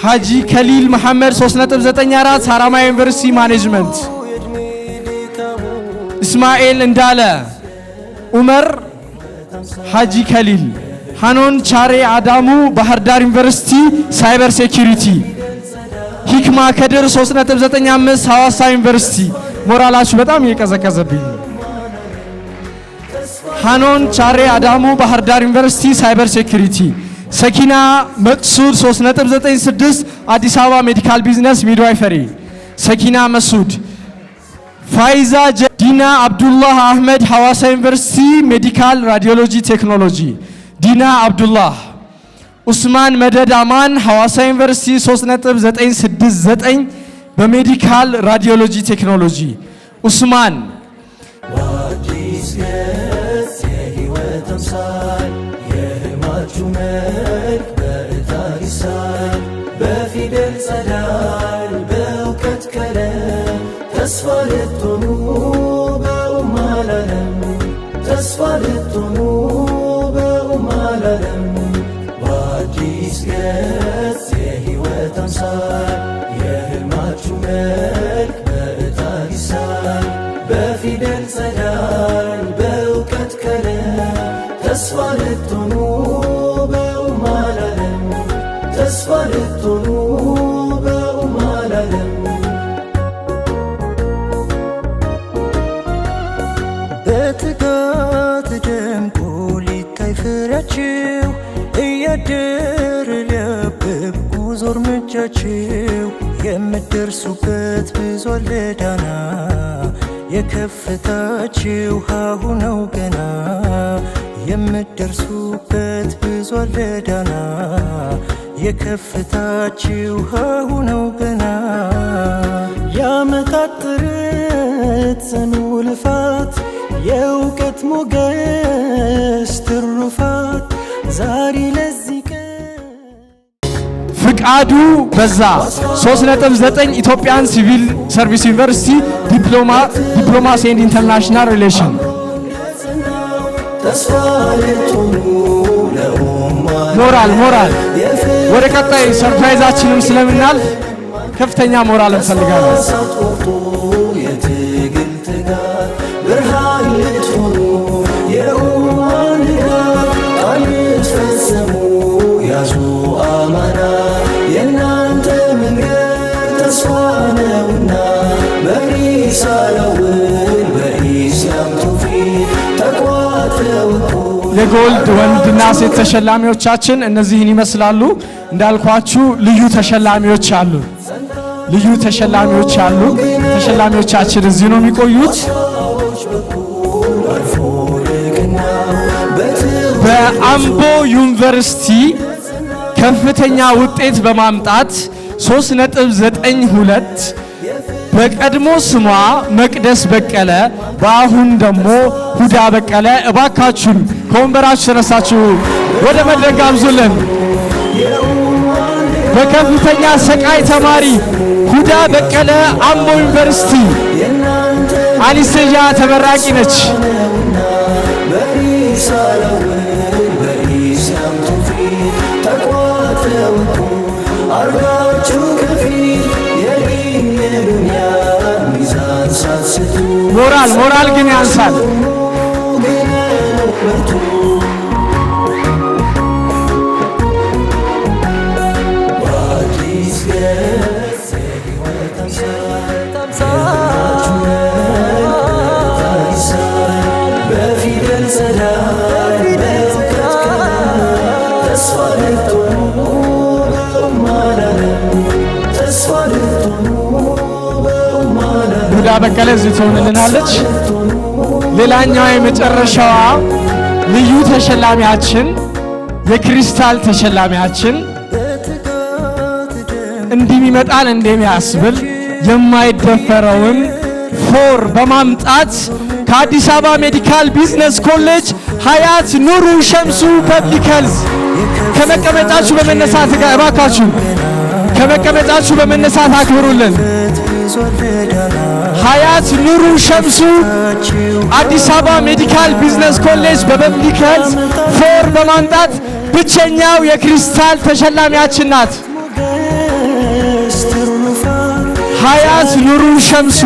Speaker 1: ሐጂ ከሊል መሐመድ 3.94 ሐራማያ ዩኒቨርሲቲ ማኔጅመንት ኢስማኤል እንዳለ ዑመር ሐጂ ከሊል ሃኖን ቻሬ አዳሙ ባህር ዳር ዩኒቨርሲቲ ሳይበር ሴኩሪቲ ሂክማ ከድር 3.95 ሐዋሳ ዩኒቨርሲቲ ሞራላችሁ በጣም እየቀዘቀዘብኝ ሃኖን ቻሬ አዳሙ ባህር ዳር ዩኒቨርሲቲ ሳይበር ሴኩሪቲ ሰኪና መቅሱድ 3.96 አዲስ አበባ ሜዲካል ቢዝነስ ሚድዋይፈሪ ሰኪና መሱድ ፋይዛ ዲና አብዱላህ አህመድ ሐዋሳ ዩኒቨርሲቲ ሜዲካል ራዲዮሎጂ ቴክኖሎጂ ዲና አብዱላህ ኡስማን መደድ አማን ሐዋሳ ዩኒቨርሲቲ 3.969 በሜዲካል ራዲዮሎጂ ቴክኖሎጂ ኡስማን
Speaker 2: በፊደል ጸዳል በእውቀት ቀለም ተስፋ ልትሆኑ በኡማ ለዓለም ተስፋ ልትሆኑ በኡማ ለዓለም በአዲስ ገጽ የሕይወት አምሳል የሕልማችሁ መልክ በዕጣ ይሳል በፊደል ጸዳል በእውቀት ቀለም ተስፋ ልትሆኑ በኡማ ለዓለም ተስፋ ልትሆኑ በኡማ ለዓለም በትጋት ደምቆ ሊታይ ፍሬያችሁ እያደር ሊያብብ ጉዞ እርምጃችሁ የምትደርሱበት ብዙ አለ ዳና የከፍታችሁ ሀሁ ነው ገና የምትደርሱበት ብዙ አለ ዳና የከፍታችሁ ሀሁ ነው ገና የዓመታት ጥረት ጽኑ ልፋት የእውቀት ሞገስ ትሩፋት ዛሬ ለዚህ ቀን
Speaker 1: ፍቃዱ በዛ 3.9 ኢትዮጵያን ሲቪል ሰርቪስ ዩኒቨርሲቲ ዲፕሎማሲ ኤንድ ኢንተርናሽናል ሪሌሽን ሞራል ወደ ቀጣይ ሰርፕራይዛችንም ስለምናልፍ ከፍተኛ ሞራል እንፈልጋለን።
Speaker 2: የትግል ትጋት ብርሃን ልትሆኑ የኡማን ንጋት ቃል ልትፈጽሙ ያዙ አማና የእናንተ መንገድ ተስፋ ነውና በሪሳላውን በኢስላም ትውፊት ተቋጥረውኩ
Speaker 1: የጎልድ ወንድና ሴት ተሸላሚዎቻችን እነዚህን ይመስላሉ። እንዳልኳችሁ ልዩ ተሸላሚዎች አሉ። ተሸላሚዎቻችን እዚህ ነው የሚቆዩት። በአምቦ ዩኒቨርሲቲ ከፍተኛ ውጤት በማምጣት 3.92 በቀድሞ ስሟ መቅደስ በቀለ በአሁን ደግሞ ሁዳ በቀለ። እባካችሁን ከወንበራችሁ ተነሳችሁ ወደ መድረክ ጋብዙልን። በከፍተኛ ሰቃይ ተማሪ ሁዳ በቀለ አምቦ ዩኒቨርሲቲ አኒስቴዥያ ተመራቂ ነች። ሞራል ግን ያንሳል። ሁዳ በቀለ እዚህ ትሆንልናለች። ሌላኛዋ የመጨረሻዋ ልዩ ተሸላሚያችን የክሪስታል ተሸላሚያችን እንዲህ ይመጣል እንደሚያስብል የማይደፈረውን ፎር በማምጣት ከአዲስ አበባ ሜዲካል ቢዝነስ ኮሌጅ ሀያት ኑሩ ሸምሱ ፐብሊክ ሄልዝ ከመቀመጫችሁ በመነሳት እባካችሁ ከመቀመጫችሁ በመነሳት አክብሩልን። ሀያት ኑሩ ሸምሱ አዲስ አበባ ሜዲካል ቢዝነስ ኮሌጅ በፐብሊክ ሄልዝ ፎር በማምጣት ብቸኛው የክሪስታል ተሸላሚያችን ናት። ሀያት ኑሩ ሸምሱ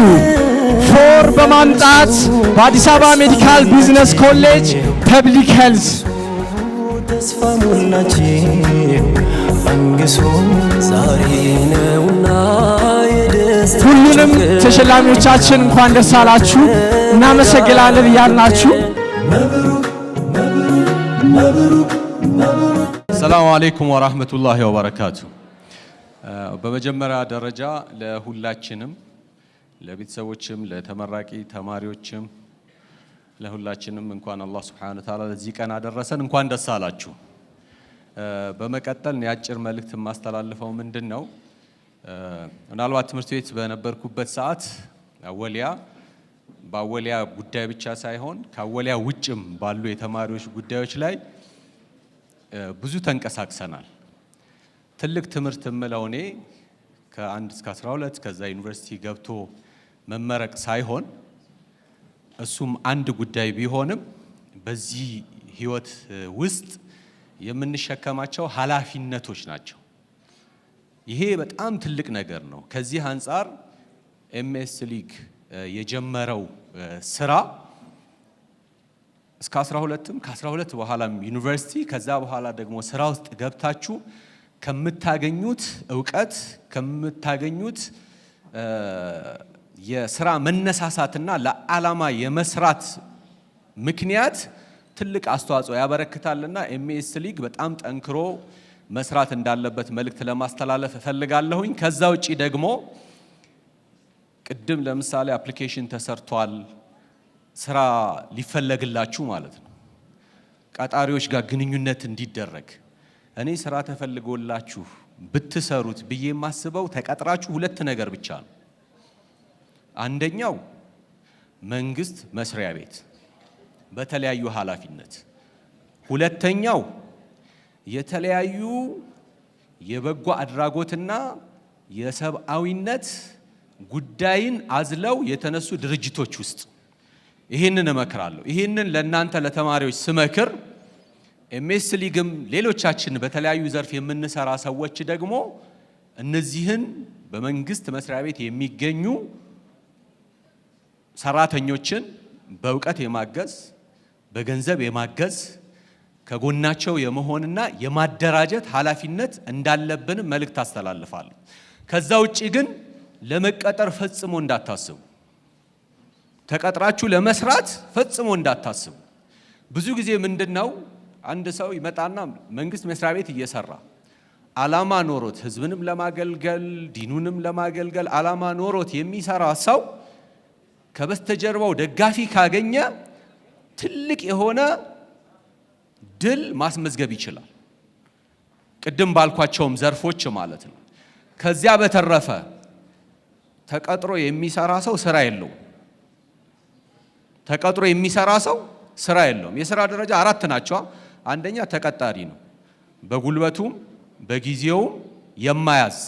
Speaker 1: ፎር በማምጣት በአዲስ አበባ ሜዲካል ቢዝነስ ኮሌጅ ፐብሊክ ሄልዝ ተስፋ ሞላችን አንግሶ ዛሬ ነውና ሁሉንም ተሸላሚዎቻችን እንኳን ደስ አላችሁ እናመሰግናለን እያልናችሁ
Speaker 5: ሰላም አለይኩም ወራህመቱላሂ ወበረካቱ። በመጀመሪያ ደረጃ ለሁላችንም ለቤተሰቦችም ለተመራቂ ተማሪዎችም ለሁላችንም እንኳን አላህ Subhanahu Wa Ta'ala ለዚህ ቀን አደረሰን፣ እንኳን ደስ አላችሁ። በመቀጠል የአጭር መልእክት ማስተላልፈው ምንድነው? ምናልባት ትምህርት ቤት በነበርኩበት ሰዓት በአወሊያ ጉዳይ ብቻ ሳይሆን ከአወሊያ ውጭም ባሉ የተማሪዎች ጉዳዮች ላይ ብዙ ተንቀሳቅሰናል። ትልቅ ትምህርት የምለው እኔ ከ1 እስከ 12 ከዛ ዩኒቨርሲቲ ገብቶ መመረቅ ሳይሆን እሱም አንድ ጉዳይ ቢሆንም በዚህ ህይወት ውስጥ የምንሸከማቸው ኃላፊነቶች ናቸው። ይሄ በጣም ትልቅ ነገር ነው። ከዚህ አንፃር ኤምኤስ ሊግ የጀመረው ስራ እስከ 12ም ከ12 በኋላም ዩኒቨርሲቲ ከዛ በኋላ ደግሞ ስራ ውስጥ ገብታችሁ ከምታገኙት ዕውቀት ከምታገኙት የስራ መነሳሳትና ለዓላማ የመስራት ምክንያት ትልቅ አስተዋጽኦ ያበረክታልና ኤምኤስ ሊግ በጣም ጠንክሮ መስራት እንዳለበት መልእክት ለማስተላለፍ እፈልጋለሁኝ። ከዛ ውጪ ደግሞ ቅድም ለምሳሌ አፕሊኬሽን ተሰርቷል ስራ ሊፈለግላችሁ ማለት ነው፣ ቀጣሪዎች ጋር ግንኙነት እንዲደረግ እኔ ስራ ተፈልጎላችሁ ብትሰሩት ብዬ የማስበው ተቀጥራችሁ ሁለት ነገር ብቻ ነው። አንደኛው መንግስት መስሪያ ቤት በተለያዩ ኃላፊነት፣ ሁለተኛው የተለያዩ የበጎ አድራጎትና የሰብአዊነት ጉዳይን አዝለው የተነሱ ድርጅቶች ውስጥ ይሄንን እመክራለሁ። ይሄንን ለእናንተ ለተማሪዎች ስመክር ኤምኤስ ሊግም ሌሎቻችን በተለያዩ ዘርፍ የምንሰራ ሰዎች ደግሞ እነዚህን በመንግስት መስሪያ ቤት የሚገኙ ሰራተኞችን በእውቀት የማገዝ በገንዘብ የማገዝ ከጎናቸው የመሆንና የማደራጀት ኃላፊነት እንዳለብን መልእክት አስተላልፋለሁ። ከዛ ውጪ ግን ለመቀጠር ፈጽሞ እንዳታስቡ፣ ተቀጥራችሁ ለመስራት ፈጽሞ እንዳታስቡ። ብዙ ጊዜ ምንድነው አንድ ሰው ይመጣና መንግስት መስሪያ ቤት እየሰራ አላማ ኖሮት ህዝብንም ለማገልገል ዲኑንም ለማገልገል አላማ ኖሮት የሚሰራ ሰው ከበስተጀርባው ደጋፊ ካገኘ ትልቅ የሆነ ድል ማስመዝገብ ይችላል። ቅድም ባልኳቸውም ዘርፎች ማለት ነው። ከዚያ በተረፈ ተቀጥሮ የሚሰራ ሰው ስራ የለውም። ተቀጥሮ የሚሰራ ሰው ስራ የለውም። የሥራ ደረጃ 4 ናቸው። አንደኛ ተቀጣሪ ነው። በጉልበቱም በጊዜውም የማያዝ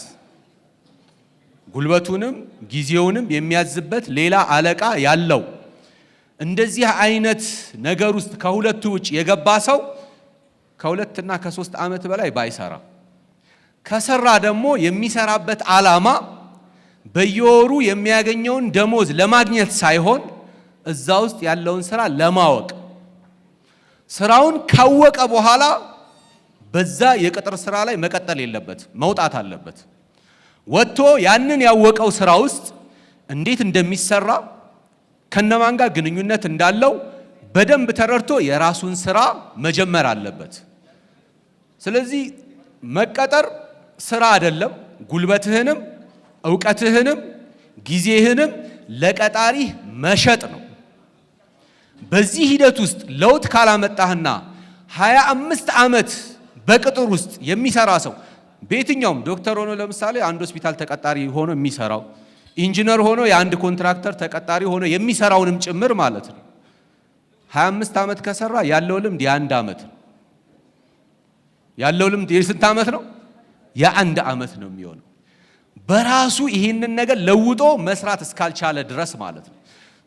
Speaker 5: ጉልበቱንም ጊዜውንም የሚያዝበት ሌላ አለቃ ያለው እንደዚህ አይነት ነገር ውስጥ ከሁለቱ ውጭ የገባ ሰው ከ2 እና ከ3 ዓመት በላይ ባይሰራ ከሰራ ደግሞ የሚሰራበት ዓላማ በየወሩ የሚያገኘውን ደሞዝ ለማግኘት ሳይሆን እዛ ውስጥ ያለውን ስራ ለማወቅ ስራውን ካወቀ በኋላ በዛ የቅጥር ስራ ላይ መቀጠል የለበት መውጣት አለበት። ወጥቶ ያንን ያወቀው ስራ ውስጥ እንዴት እንደሚሰራ ከነማን ጋር ግንኙነት እንዳለው በደንብ ተረድቶ የራሱን ስራ መጀመር አለበት። ስለዚህ መቀጠር ስራ አይደለም። ጉልበትህንም ዕውቀትህንም ጊዜህንም ለቀጣሪ መሸጥ ነው። በዚህ ሂደት ውስጥ ለውጥ ካላመጣህና 25 ዓመት በቅጥር ውስጥ የሚሰራ ሰው በየትኛውም ዶክተር ሆኖ ለምሳሌ አንድ ሆስፒታል ተቀጣሪ ሆኖ የሚሰራው ኢንጂነር ሆኖ የአንድ ኮንትራክተር ተቀጣሪ ሆኖ የሚሰራውንም ጭምር ማለት ነው 25 ዓመት ከሰራ ያለው ልምድ የ1 ዓመት ነው። ያለው ልምድ የስንት ዓመት ነው? የ1 ዓመት ነው የሚሆነው። በራሱ ይሄንን ነገር ለውጦ መስራት እስካልቻለ ድረስ ማለት ነው።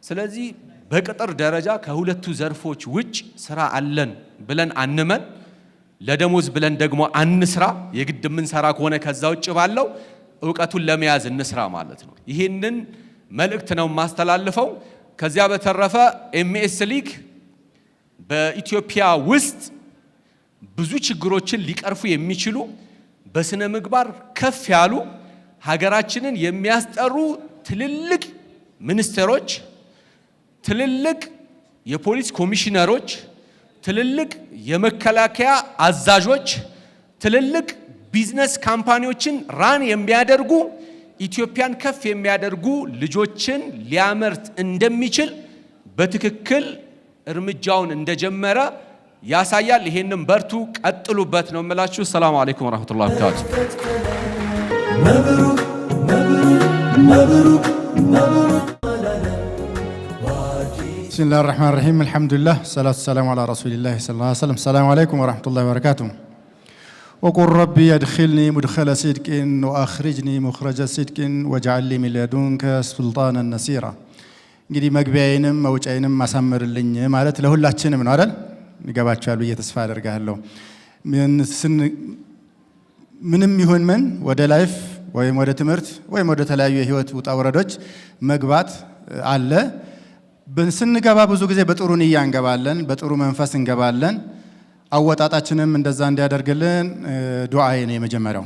Speaker 5: ስለዚህ በቅጥር ደረጃ ከሁለቱ ዘርፎች ውጭ ስራ አለን ብለን አንመን፣ ለደሞዝ ብለን ደግሞ አንስራ። የግድ የምንሰራ ከሆነ ከዛ ውጭ ባለው ዕውቀቱን ለመያዝ እንስራ ማለት ነው። ይሄንን መልእክት ነው ማስተላልፈው። ከዚያ በተረፈ ኤምኤስ ሊግ በኢትዮጵያ ውስጥ ብዙ ችግሮችን ሊቀርፉ የሚችሉ በስነ ምግባር ከፍ ያሉ ሀገራችንን የሚያስጠሩ ትልልቅ ሚኒስትሮች፣ ትልልቅ የፖሊስ ኮሚሽነሮች፣ ትልልቅ የመከላከያ አዛዦች፣ ትልልቅ ቢዝነስ ካምፓኒዎችን ራን የሚያደርጉ ኢትዮጵያን ከፍ የሚያደርጉ ልጆችን ሊያመርት እንደሚችል በትክክል እርምጃውን እንደጀመረ ያሳያል። ይሄንን በርቱ፣ ቀጥሉበት ነው የምላችሁ። ሰላም አለይኩም ወራህመቱላሂ ወበረካቱ።
Speaker 2: መብሩክ መብሩክ መብሩክ መብሩክ።
Speaker 6: بسم الله الرحمن الرحيم الحمد لله الصلاة والسلام على رسول الله صلى الله عليه وسلم. السلام عليكم ورحمة الله وبركاته. وقل ربي أدخلني مدخل صدق وأخرجني مخرج صدق واجعل لي من لدنك سلطانا نصيرا. እንግዲህ መግቢያዬንም መውጫዬንም ማሳመርልኝ ማለት ለሁላችንም ነው አይደል? ይገባችኋል ብዬ ተስፋ አደርጋለሁ። ምንም ይሁን ምን ወደ ላይፍ ወይም ወደ ትምህርት ወይም ወደ ተለያዩ የህይወት ውጣ ወረዶች መግባት አለ። ስንገባ ብዙ ጊዜ በጥሩ ንያ እንገባለን፣ በጥሩ መንፈስ እንገባለን። አወጣጣችንም እንደዛ እንዲያደርግልን ዱዓዬ ነው የመጀመሪያው።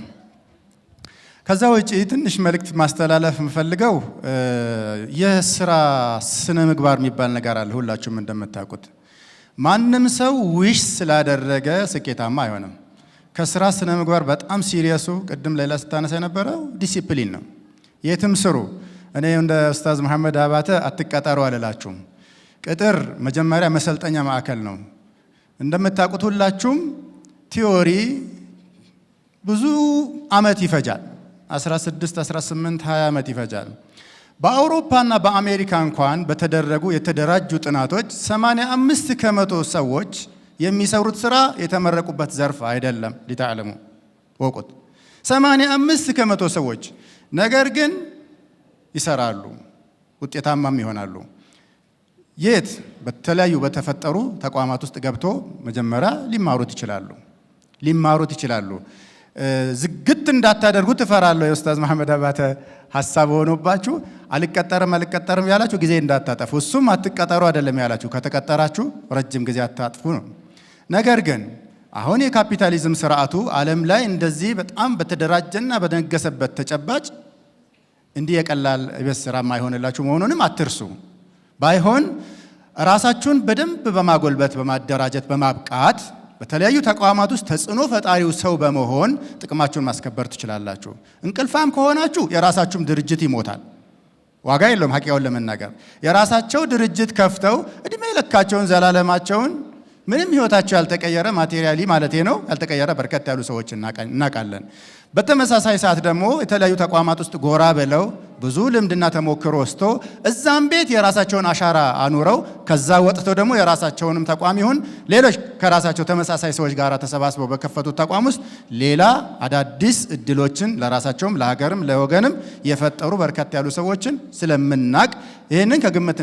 Speaker 6: ከዛ ውጪ ትንሽ መልእክት ማስተላለፍ የምፈልገው የስራ ስነ ምግባር የሚባል ነገር አለ። ሁላችሁም እንደምታውቁት ማንም ሰው ዊሽ ስላደረገ ስኬታማ አይሆንም። ከስራ ስነ ምግባር በጣም ሲሪየሱ ቅድም ሌላ ስታነሳ የነበረው ዲሲፕሊን ነው። የትም ስሩ። እኔ እንደ ኡስታዝ መሐመድ አባተ አትቀጠሩ አልላችሁም። ቅጥር መጀመሪያ መሰልጠኛ ማዕከል ነው። እንደምታውቁት ሁላችሁም ቲዮሪ ብዙ አመት ይፈጃል። 16፣ 18፣ 20 ዓመት ይፈጃል። በአውሮፓና በአሜሪካ እንኳን በተደረጉ የተደራጁ ጥናቶች 85% ሰዎች የሚሰሩት ስራ የተመረቁበት ዘርፍ አይደለም። ሊታዕለሙ ወቁት 85% ሰዎች ነገር ግን ይሰራሉ፣ ውጤታማም ይሆናሉ። የት? በተለያዩ በተፈጠሩ ተቋማት ውስጥ ገብቶ መጀመሪያ ሊማሩት ይችላሉ። ዝግት እንዳታደርጉት እፈራለሁ። የኡስታዝ መሐመድ አባተ ሐሳብ ሆኖባችሁ አልቀጠርም ያላችሁ ጊዜ እንዳታጠፉ። እሱም አትቀጠሩ አይደለም ያላችሁ፣ ከተቀጠራችሁ ረጅም ጊዜ አታጥፉ ነው። ነገር ግን አሁን የካፒታሊዝም ስርዓቱ ዓለም ላይ እንደዚህ በጣም በተደራጀና በነገሰበት ተጨባጭ እንዲህ የቀላል ቤት ስራ ማይሆንላችሁ መሆኑንም አትርሱ። ባይሆን ራሳችሁን በደንብ በማጎልበት በማደራጀት በማብቃት በተለያዩ ተቋማት ውስጥ ተጽዕኖ ፈጣሪው ሰው በመሆን ጥቅማችሁን ማስከበር ትችላላችሁ። እንቅልፋም ከሆናችሁ የራሳችሁም ድርጅት ይሞታል፣ ዋጋ የለውም። ሐቂያውን ለመናገር የራሳቸው ድርጅት ከፍተው እድሜ ለካቸውን ዘላለማቸውን ምንም ህይወታቸው ያልተቀየረ ማቴሪያሊ ማለት ነው ያልተቀየረ በርከት ያሉ ሰዎች እናውቃለን። በተመሳሳይ ሰዓት ደግሞ የተለያዩ ተቋማት ውስጥ ጎራ ብለው ብዙ ልምድና ተሞክሮ ወስዶ እዛም ቤት የራሳቸውን አሻራ አኑረው ከዛ ወጥተው ደግሞ የራሳቸውንም ተቋም ይሁን ሌሎች ከራሳቸው ተመሳሳይ ሰዎች ጋር ተሰባስበው በከፈቱት ተቋም ውስጥ ሌላ አዳዲስ እድሎችን ለራሳቸውም ለሀገርም ለወገንም የፈጠሩ በርከት ያሉ ሰዎችን ስለምናቅ ይህንን ከግምት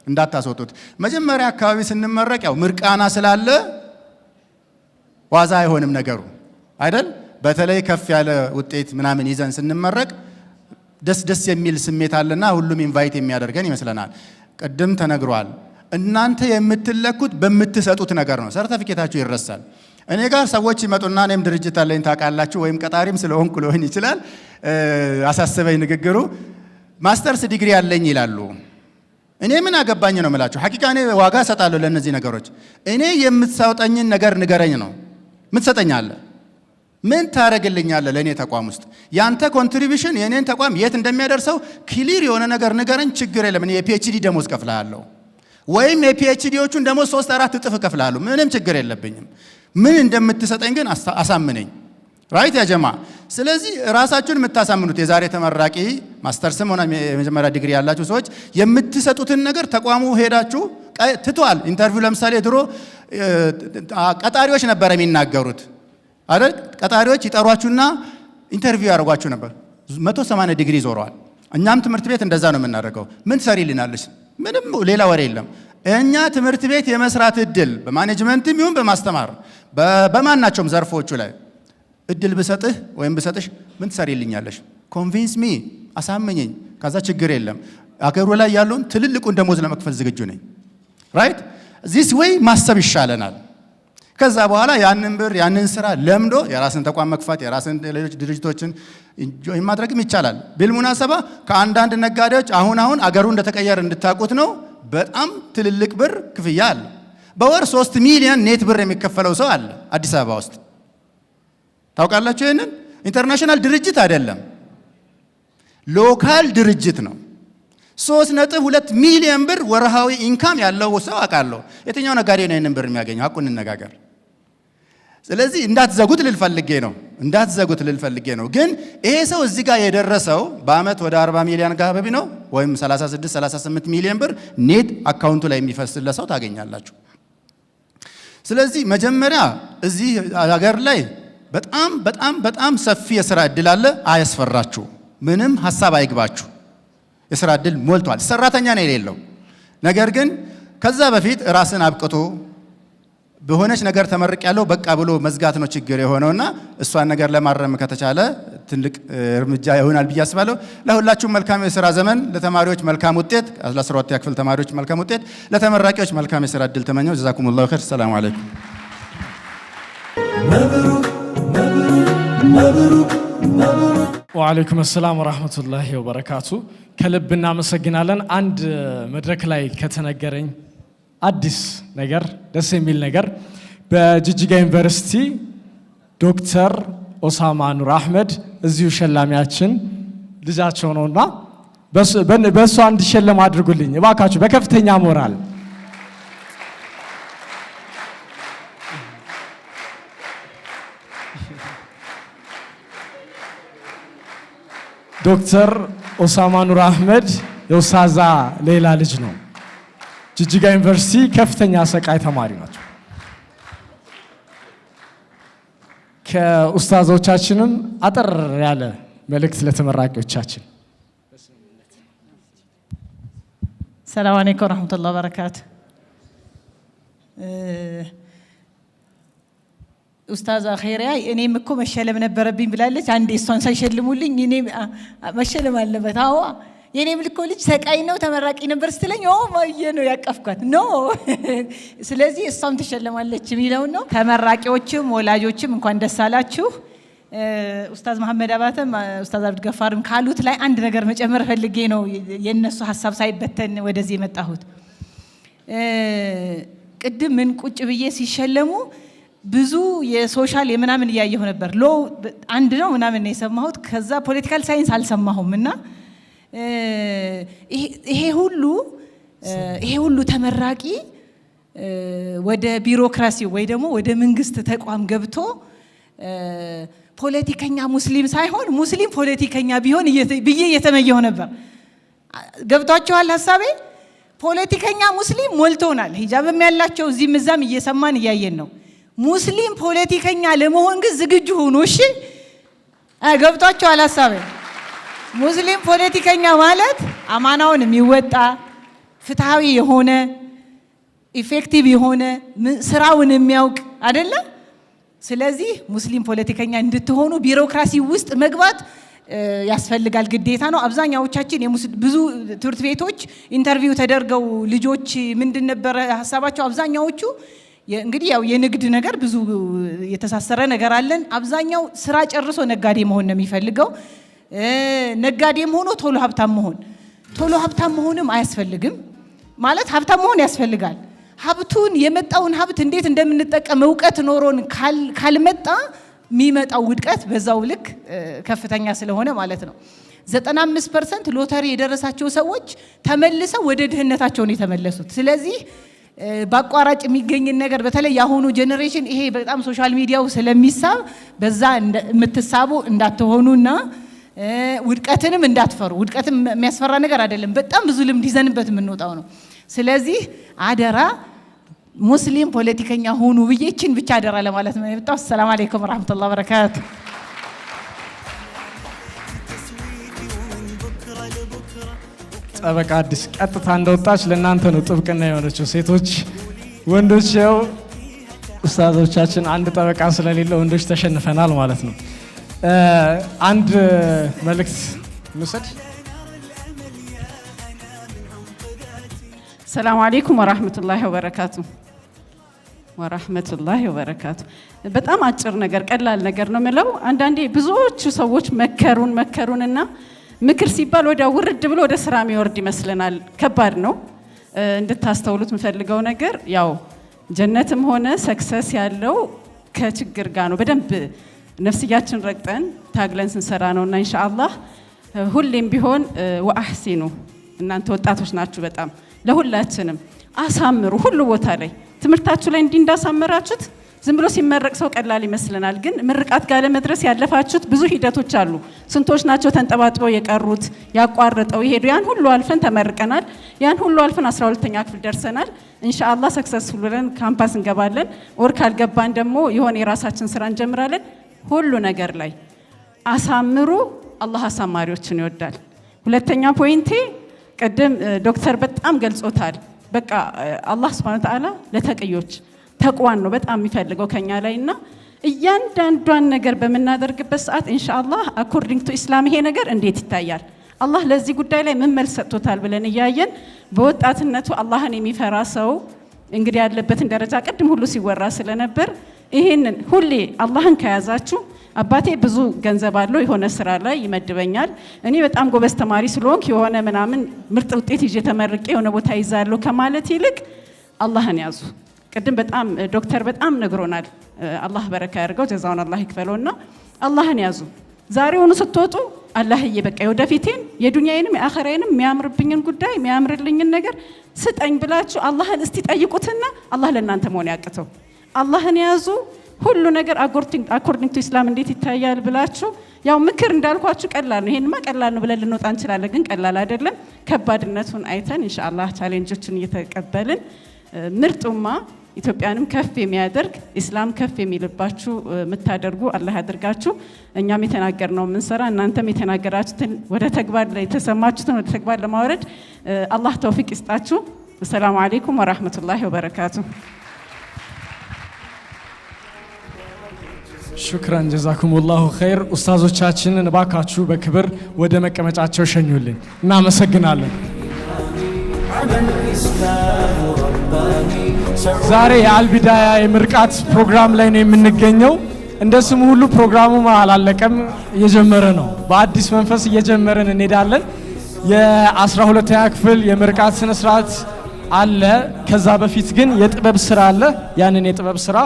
Speaker 6: እንዳታስወጡት። መጀመሪያ አካባቢ ስንመረቅ ያው ምርቃና ስላለ ዋዛ አይሆንም ነገሩ አይደል? በተለይ ከፍ ያለ ውጤት ምናምን ይዘን ስንመረቅ ደስ የሚል ስሜት አለና ሁሉም ኢንቫይት የሚያደርገን ይመስለናል። ቅድም ተነግሯል። እናንተ የምትለኩት በምትሰጡት ነገር ነው። ሰርቲፊኬታችሁ ይረሳል። እኔ ጋር ሰዎች ይመጡና እኔም ድርጅት አለኝ ታውቃላችሁ፣ ወይም ቀጣሪም ስለሆንኩ ሊሆን ይችላል፣ አሳስበኝ ንግግሩ ማስተርስ ዲግሪ አለኝ ይላሉ። እኔ ምን አገባኝ ነው የምላችሁ። ሐቂቃ እኔ ዋጋ እሰጣለሁ ለእነዚህ ነገሮች። እኔ የምትሰጠኝን ነገር ንገረኝ ነው። ምን ትሰጠኛለህ? ምን ታረግልኛለህ? ለእኔ ተቋም ውስጥ ያንተ ኮንትሪቢሽን የእኔን ተቋም የት እንደሚያደርሰው ክሊር የሆነ ነገር ንገረኝ። ችግር የለም። እኔ የፒኤችዲ ደሞዝ ከፍልሃለሁ፣ ወይም የፒኤችዲዎቹን ደሞዝ 3-4 እጥፍ ከፍልሃለሁ። ምንም ችግር የለብኝም። ምን እንደምትሰጠኝ ግን አሳምነኝ። ራይት ያ ጀማ። ስለዚህ ራሳችሁን የምታሳምኑት የዛሬ ተመራቂ ማስተርስም ሆነ የመጀመሪያ ዲግሪ ያላችሁ ሰዎች የምትሰጡትን ነገር ተቋሙ ሄዳችሁ ትቷል። ኢንተርቪው ለምሳሌ ድሮ ቀጣሪዎች ነበር የሚናገሩት አይደል? ቀጣሪዎች ይጠሯችሁና ኢንተርቪው ያደርጓችሁ ነበር። 180 ዲግሪ ዞረዋል። እኛም ትምህርት ቤት እንደዛ ነው የምናደርገው። ምን ትሰሪልናለሽ? ምንም ሌላ ወሬ የለም። እኛ ትምህርት ቤት የመስራት እድል በማኔጅመንትም ይሁን በማስተማር በማናቸውም ዘርፎቹ ላይ እድል ብሰጥህ ወይም ብሰጥሽ ምን ትሰሪልኛለሽ? ኮንቪንስ ሚ፣ አሳመኘኝ። ከዛ ችግር የለም። አገሩ ላይ ያለውን ትልልቁን ደሞዝ ለመክፈል ዝግጁ ነኝ። ራይት ዚስ ወይ ማሰብ ይሻለናል። ከዛ በኋላ ያንን ብር ያንን ስራ ለምዶ የራስን ተቋም መክፋት የራስን ሌሎች ድርጅቶችን ኢንጆይ ማድረግም ይቻላል። ቢልሙናሰባ ከአንዳንድ ነጋዴዎች አሁን አገሩ እንደተቀየረ እንድታውቁት ነው። በጣም ትልልቅ ብር ክፍያ አለ። በወር 3 ሚሊዮን ኔት ብር የሚከፈለው ሰው አለ አዲስ አበባ ውስጥ። ታውቃላችሁ? ይሄንን ኢንተርናሽናል ድርጅት አይደለም፣ ሎካል ድርጅት ነው። 3.2 ሚሊዮን ብር ወርሃዊ ኢንካም ያለው ሰው አውቃለሁ። የትኛው ነጋዴ ነው ይሄንን ብር የሚያገኘው? ሐቁን እንነጋገር። ስለዚህ እንዳትዘጉት ልልፈልጌ ነው። ግን ይሄ ሰው እዚህ ጋር የደረሰው በአመት ወደ 40 ሚሊዮን ገቢ ነው፣ ወይም 36-38 ሚሊዮን ብር ኔት አካውንቱ ላይ የሚፈስለት ሰው ታገኛላችሁ። ስለዚህ መጀመሪያ እዚህ ሀገር ላይ በጣም ሰፊ የሥራ ዕድል አለ። አያስፈራችሁ፣ ምንም ሐሳብ አይግባችሁ። የሥራ ዕድል ሞልቷል። ሰራተኛ ነው የሌለው። ነገር ግን ከዛ በፊት ራስን አብቅቶ በሆነች ነገር ተመርቅ ያለው በቃ ብሎ መዝጋት ነው ችግር የሆነውና እሷን ነገር ለማረም ከተቻለ ትልቅ እርምጃ ይሆናል ብዬ አስባለሁ። ለሁላችሁም መልካም የሥራ ዘመን፣ ለተማሪዎች መልካም ውጤት፣ ለ12ኛ ክፍል ተማሪዎች መልካም ውጤት፣ ለተመራቂዎች መልካም የሥራ ዕድል ተመኘው። ጀዛኩሙላሁ ኸይር። ሰላም አለይኩም።
Speaker 1: ወአለይኩም ሰላም ወራህመቱላሂ ወበረካቱ። ከልብ እናመሰግናለን። አንድ መድረክ ላይ ከተነገረኝ አዲስ ነገር ደስ የሚል ነገር በጅጅጋ ዩኒቨርሲቲ ዶክተር ኦሳማ ኑር አህመድ እዚሁ ሸላሚያችን ልጃቸው ነውና በእሷ እንዲሸለም አድርጉልኝ እባካችሁ በከፍተኛ ሞራል። ዶክተር ኦሳማ ኑር አህመድ የኡስታዛ ሌላ ልጅ ነው። ጅጅጋ ዩኒቨርሲቲ ከፍተኛ ሰቃይ ተማሪ ናቸው። ከኡስታዞቻችንም አጠር ያለ መልእክት ለተመራቂዎቻችን።
Speaker 7: ሰላም አለይኩም ወራህመቱላሂ ወበረካቱ። ኡስታዝ አኺሪያ እኔም እኮ መሸለም ነበረብኝ ብላለች። አንዴ እሷን ሳይሸልሙልኝ እኔ መሸለም አለበት። አዎ የኔም ልኮ ልጅ ሰቃይ ነው ተመራቂ ነበር ስትለኝ ማየ ነው ያቀፍኳት ነው። ስለዚህ እሷም ትሸለማለች የሚለው ነው። ተመራቂዎችም ወላጆችም እንኳን ደስ አላችሁ። ኡስታዝ መሐመድ አባተም ኡስታዝ አብዱ ገፋርም ካሉት ላይ አንድ ነገር መጨመር ፈልጌ ነው የነሱ ሐሳብ ሳይበተን ወደዚህ የመጣሁት። ቅድም ምን ቁጭ ብዬ ሲሸለሙ ብዙ የሶሻል የምናምን እያየሁ ነበር። ሎ አንድ ነው ምናምን ነው የሰማሁት። ከዛ ፖለቲካል ሳይንስ አልሰማሁም እና ይሄ ሁሉ ተመራቂ ወደ ቢሮክራሲ ወይ ደግሞ ወደ መንግስት ተቋም ገብቶ ፖለቲከኛ ሙስሊም ሳይሆን ሙስሊም ፖለቲከኛ ቢሆን ብዬ እየተመየሁ ነበር። ገብቷችኋል ሐሳቤ? ፖለቲከኛ ሙስሊም ሞልቶናል። ሂጃብም ያላቸው እዚህም እዛም እየሰማን እያየን ነው። ሙስሊም ፖለቲከኛ ለመሆን ግን ዝግጁ ሁኑ። እሺ ገብቷችኋል ሐሳቤ? ሙስሊም ፖለቲከኛ ማለት አማናውን የሚወጣ ፍትሃዊ የሆነ ኢፌክቲቭ የሆነ ስራውን የሚያውቅ አይደለ? ስለዚህ ሙስሊም ፖለቲከኛ እንድትሆኑ ቢሮክራሲ ውስጥ መግባት ያስፈልጋል፣ ግዴታ ነው። አብዛኛዎቻችን ብዙ ትምህርት ቤቶች ኢንተርቪው ተደርገው ልጆች ምንድን ነበር ሐሳባቸው? አብዛኛዎቹ እንግዲህ ያው የንግድ ነገር ብዙ የተሳሰረ ነገር አለን። አብዛኛው ስራ ጨርሶ ነጋዴ መሆን ነው የሚፈልገው። ነጋዴም ሆኖ ቶሎ ሀብታም መሆንም አያስፈልግም። ማለት ሀብታም መሆን ያስፈልጋል። ሀብቱን የመጣውን ሀብት እንዴት እንደምንጠቀም እውቀት ኖሮን ካልመጣ የሚመጣው ውድቀት በዛው ልክ ከፍተኛ ስለሆነ ማለት ነው። 95% ሎተሪ የደረሳቸው ሰዎች ተመልሰው ወደ ድህነታቸው ነው የተመለሱት። ስለዚህ በአቋራጭ የሚገኝን ነገር በተለይ የአሁኑ ጄኔሬሽን ይሄ በጣም ሶሻል ሚዲያው ስለሚሳብ በዛ የምትሳቡ እንዳትሆኑና ውድቀትንም እንዳትፈሩ። ውድቀትም የሚያስፈራ ነገር አይደለም። በጣም ብዙ ልምድ ይዘንበት የምንወጣው ነው። ስለዚህ አደራ ሙስሊም ፖለቲከኛ ሆኑ ብዬችን ብቻ አደራ ለማለት ነው የመጣው። ሰላም አለይኩም ወራህመቱላሂ ወበረካቱ።
Speaker 1: ጠበቃ አዲስ ቀጥታ እንደወጣች ለእናንተ ነው ጥብቅና የሆነችው። ሴቶች ወንዶች ያው ኡስታዞቻችን አንድ ጠበቃ ስለሌለ ወንዶች ተሸንፈናል ማለት ነው። አንድ መልእክት እንውሰድ።
Speaker 8: ሰላም አለይኩም ወራህመቱላሂ ወበረካቱ። በጣም አጭር ነገር ቀላል ነገር ነው የምለው። አንዳንዴ ብዙዎቹ ሰዎች መከሩንና ምክር ሲባል ወዲያ ውርድ ብሎ ወደ ስራ የሚወርድ ይመስለናል። ከባድ ነው። እንድታስተውሉት የምፈልገው ነገር ያው ጀነትም ሆነ ሰክሰስ ያለው ከችግር ጋር ነው። በደንብ ነፍስያችን ረግጠን ታግለን ስንሰራ ነውና ኢንሻአላህ ሁሌም ቢሆን ወአህሲኑ እናንተ ወጣቶች ናችሁ። በጣም ለሁላችንም አሳምሩ። ሁሉ ቦታ ላይ ትምህርታችሁ ላይ እንዳሳመራችሁት ዝም ብሎ ሲመረቅ ሰው ቀላል ይመስለናል። ግን ምርቃት ጋር ለመድረስ ያለፋችሁት ብዙ ሂደቶች አሉ። ስንቶች ናቸው ተንጠባጥበው የቀሩት ያቋርጠው ይሄዱ። ያን ሁሉ አልፈን ተመርቀናል። ያን ሁሉ አልፈን 12ኛ ክፍል ደርሰናል። ኢንሻአላህ ሰክሰስፉል ብለን ካምፓስ እንገባለን። ወር ካልገባን ደግሞ የሆነ የራሳችን ስራ እንጀምራለን። ሁሉ ነገር ላይ አሳምሩ። አላህ አሳማሪዎችን ይወዳል። ሁለተኛ ፖይንቴ ቀደም ዶክተር በጣም ገልጾታል። በቃ አላህ Subhanahu Wa Ta'ala ለተቀዮች ተቅዋን ነው በጣም የሚፈልገው ከኛ ላይና እያንዳንዷን ነገር በመናደርግበት ሰዓት ኢንሻአላህ አኮርዲንግ ቱ ኢስላም ይሄ ነገር እንዴት ይታያል፣ አላህ ለዚህ ጉዳይ ላይ ምን መልስ ሰጥቶታል ብለን እያየን በወጣትነቱ አላህን የሚፈራ ሰው እንግዲህ ያለበትን ደረጃ ቀድም ሁሉ ሲወራ ስለነበር ይሄንን ሁሌ አላህን ከያዛችሁ አባቴ ብዙ ገንዘብ አለው የሆነ ስራ ላይ ይመድበኛል፣ እኔ በጣም ጎበዝ ተማሪ ስለሆንኩ የሆነ ምናምን ምርጥ ውጤት ይዤ ተመርቄ የሆነ ቦታ ይዛለሁ ከማለት ይልቅ አላህን ያዙ። ቅድም በጣም ዶክተር በጣም ነግሮናል። አላህ በረካ ያርገው ጀዛውን አላህ ይክፈለውና አላህን ያዙ። ዛሬውኑ ስትወጡ አላህዬ በቃ ወደፊቴን የዱንያዬንም የአኺራዬንም የሚያምርብኝን ጉዳይ የሚያምርልኝን ነገር ስጠኝ ብላችሁ አላህን እስቲ ጠይቁትና አላህ ለእናንተ መሆን ያቅተው። አላህን ያዙ። ሁሉ ነገር አኮርዲንግ ቱ ኢስላም እንዴት ይታያል ብላችሁ ያው ምክር እንዳልኳችሁ ቀላል ነው። ይሄንማ ቀላል ነው ብለን ልንወጣ እንችላለን፣ ግን ቀላል አይደለም። ከባድነቱን አይተን ኢንሻአላህ ቻሌንጆችን እየተቀበልን ምርጡማ ኢትዮጵያንም ከፍ የሚያደርግ ኢስላም ከፍ የሚልባችሁ የምታደርጉ አላህ ያድርጋችሁ። እኛም የተናገርነው የምንሰራ እናንተም የተናገራችሁትን ወደ ተግባር ላይ የተሰማችሁትን ወደ ተግባር ለማውረድ አላህ ተውፊቅ ይስጣችሁ። ሰላም አለይኩም ወራህመቱላሂ ወበረካቱ።
Speaker 1: ሹክራን ጀዛኩሙላሁ ኸይር። ኡስታዞቻችንን እባካችሁ በክብር ወደ መቀመጫቸው ሸኙልን። እናመሰግናለን። ዛሬ የአልቢዳያ የምርቃት ፕሮግራም ላይ ነው የምንገኘው። እንደ ስሙ ሁሉ ፕሮግራሙ አላለቀም፣ እየጀመረ ነው። በአዲስ መንፈስ እየጀመረን እንሄዳለን። የ12ኛ ክፍል የምርቃት ስነ ስርዓት አለ። ከዛ በፊት ግን የጥበብ ስራ አለ። ያንን የጥበብ ስራ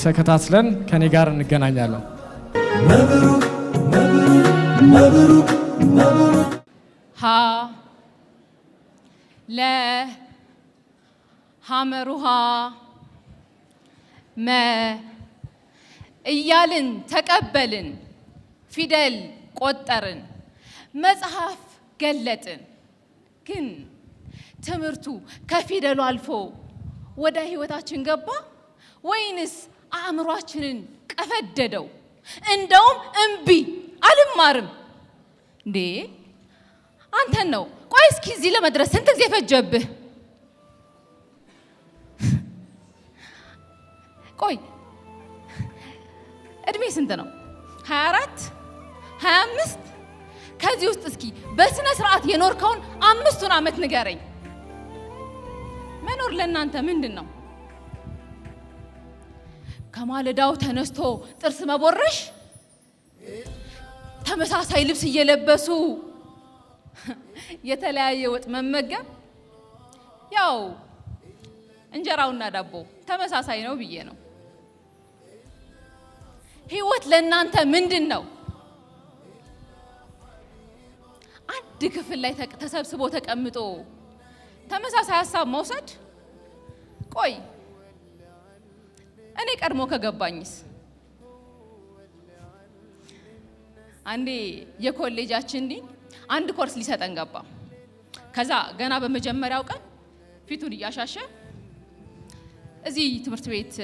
Speaker 1: ተከታትለን ከኔ ጋር እንገናኛለን።
Speaker 2: مبروك مبروك مبروك مبروك
Speaker 4: ሀ ለ ሐመሩሃ መ እያልን ተቀበልን፣ ፊደል ቆጠርን፣ መጽሐፍ ገለጥን። ግን ትምህርቱ ከፊደሉ አልፎ ወደ ህይወታችን ገባ ወይንስ አእምሯችንን ቀፈደደው? እንደውም እምቢ አልማርም እንዴ አንተን ነው። ቆይ እስኪ እዚህ ለመድረስ ስንት ጊዜ ፈጀብህ? ቆይ እድሜ ስንት ነው? 24 25? ከዚህ ውስጥ እስኪ በስነ ስርዓት የኖርከውን 5ቱን ዓመት ንገረኝ። መኖር ለእናንተ ምንድን ነው? ከማለዳው ተነስቶ ጥርስ መቦረሽ፣ ተመሳሳይ ልብስ እየለበሱ የተለያየ ወጥ መመገብ፣ ያው እንጀራውና ዳቦ ተመሳሳይ ነው ብዬ ነው። ህይወት ለእናንተ ምንድን ነው? አንድ ክፍል ላይ ተሰብስቦ ተቀምጦ ተመሳሳይ ሀሳብ መውሰድ? ቆይ እኔ ቀድሞ ከገባኝስ? አንዴ የኮሌጃችን ዲን አንድ ኮርስ ሊሰጠን ገባ። ከዛ ገና በመጀመሪያው ቀን ፊቱን እያሻሸ እዚህ ትምህርት ቤት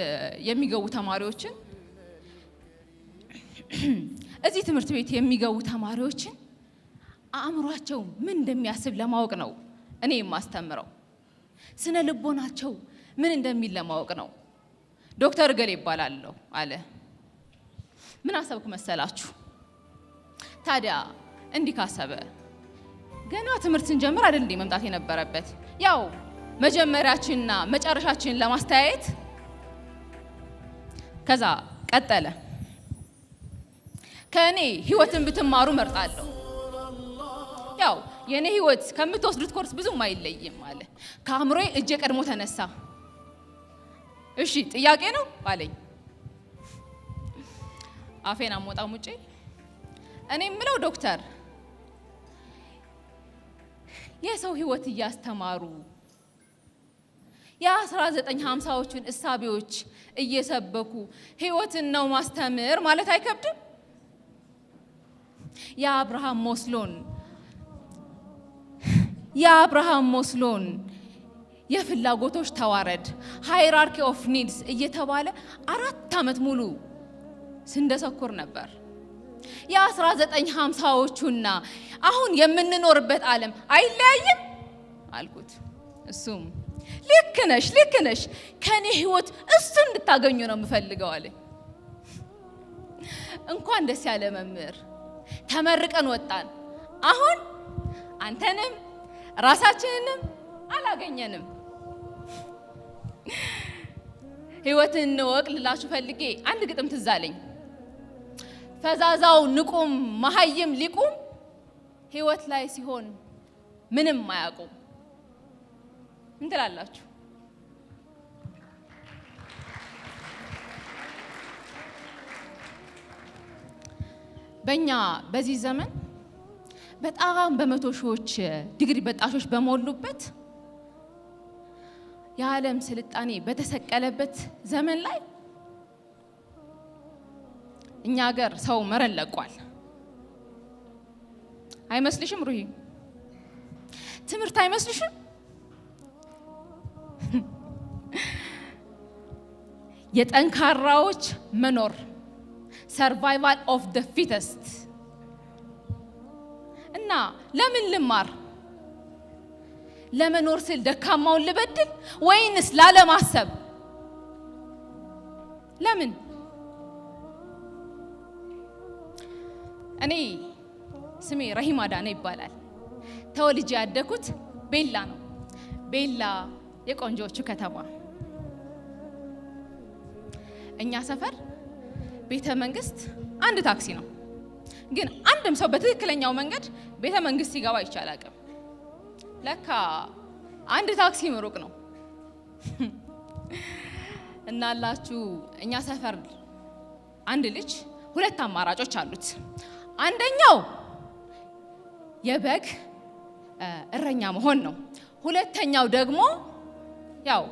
Speaker 4: የሚገቡ ተማሪዎችን አእምሯቸው ምን እንደሚያስብ ለማወቅ ነው እኔ የማስተምረው። ስነ ልቦናቸው ምን እንደሚል ለማወቅ ነው። ዶክተር ገሌ ይባላለሁ አለ። ምን አሰብኩ መሰላችሁ? ታዲያ እንዲህ ካሰበ ገና ትምህርት ስንጀምር አይደል እንዴ መምጣት የነበረበት? ያው መጀመሪያችንና መጨረሻችንን ለማስተያየት። ከዛ ቀጠለ። ከእኔ ህይወትን ብትማሩ መርጣለሁ። ያው የኔ ህይወት ከምትወስዱት ኮርስ ብዙም አይለይም አለ። ከአእምሮዬ እጄ ቀድሞ ተነሳ። እሺ ጥያቄ ነው አለኝ። አፌን አሞጣም ውጪ። እኔ የምለው ዶክተር የሰው ህይወት እያስተማሩ የ1950ዎቹን እሳቤዎች እየሰበኩ ህይወትን ነው ማስተምር ማለት አይከብድም? የአብርሃም ሞስሎን የፍላጎቶች ተዋረድ ሃይራርኪ ኦፍ ኒድስ እየተባለ 4 ዓመት ሙሉ ስንደሰኩር ነበር። የ1950ዎቹና አሁን የምንኖርበት ዓለም አይለያይም አልኩት። እሱም ልክ ነሽ ከኔ ህይወት እሱ እንድታገኙ ነው የምፈልገው አለ። እንኳን ደስ ያለ መምህር። ተመርቀን ወጣን። አሁን አንተንም ራሳችንንም አላገኘንም። ህይወትን እንወቅ ልላችሁ ፈልጌ አንድ ግጥም ትዝ አለኝ። ፈዛዛው ንቁም መሀይም ሊቁም ህይወት ላይ ሲሆን ምንም አያውቁም። ምን ትላላችሁ? በእኛ በዚህ ዘመን በጣም በመቶ ሺዎች ዲግሪ በጣሾች በሞሉበት የዓለም ስልጣኔ በተሰቀለበት ዘመን ላይ እኛ ሀገር ሰው መረን ለቋል። አይመስልሽም ሩሂ? ትምህርት አይመስልሽም? የጠንካራዎች መኖር survival of the fittest እና ለምን ልማር ለመኖር ስል ደካማውን ልበድል ወይንስ ላለማሰብ ለምን እኔ ስሜ ረሂማ ዳና ይባላል ተወልጄ ያደኩት ቤላ ነው ቤላ የቆንጆቹ ከተማ እኛ ሰፈር ቤተ መንግስት አንድ ታክሲ ነው ግን አንድም ሰው በትክክለኛው መንገድ ቤተ መንግስት ሲገባ ይቻላል ለካ አንድ ታክሲ ምሩቅ ነው እናላችሁ እኛ ሰፈር አንድ ልጅ ሁለት አማራጮች አሉት አንደኛው የበግ እረኛ መሆን ነው ሁለተኛው ደግሞ ያው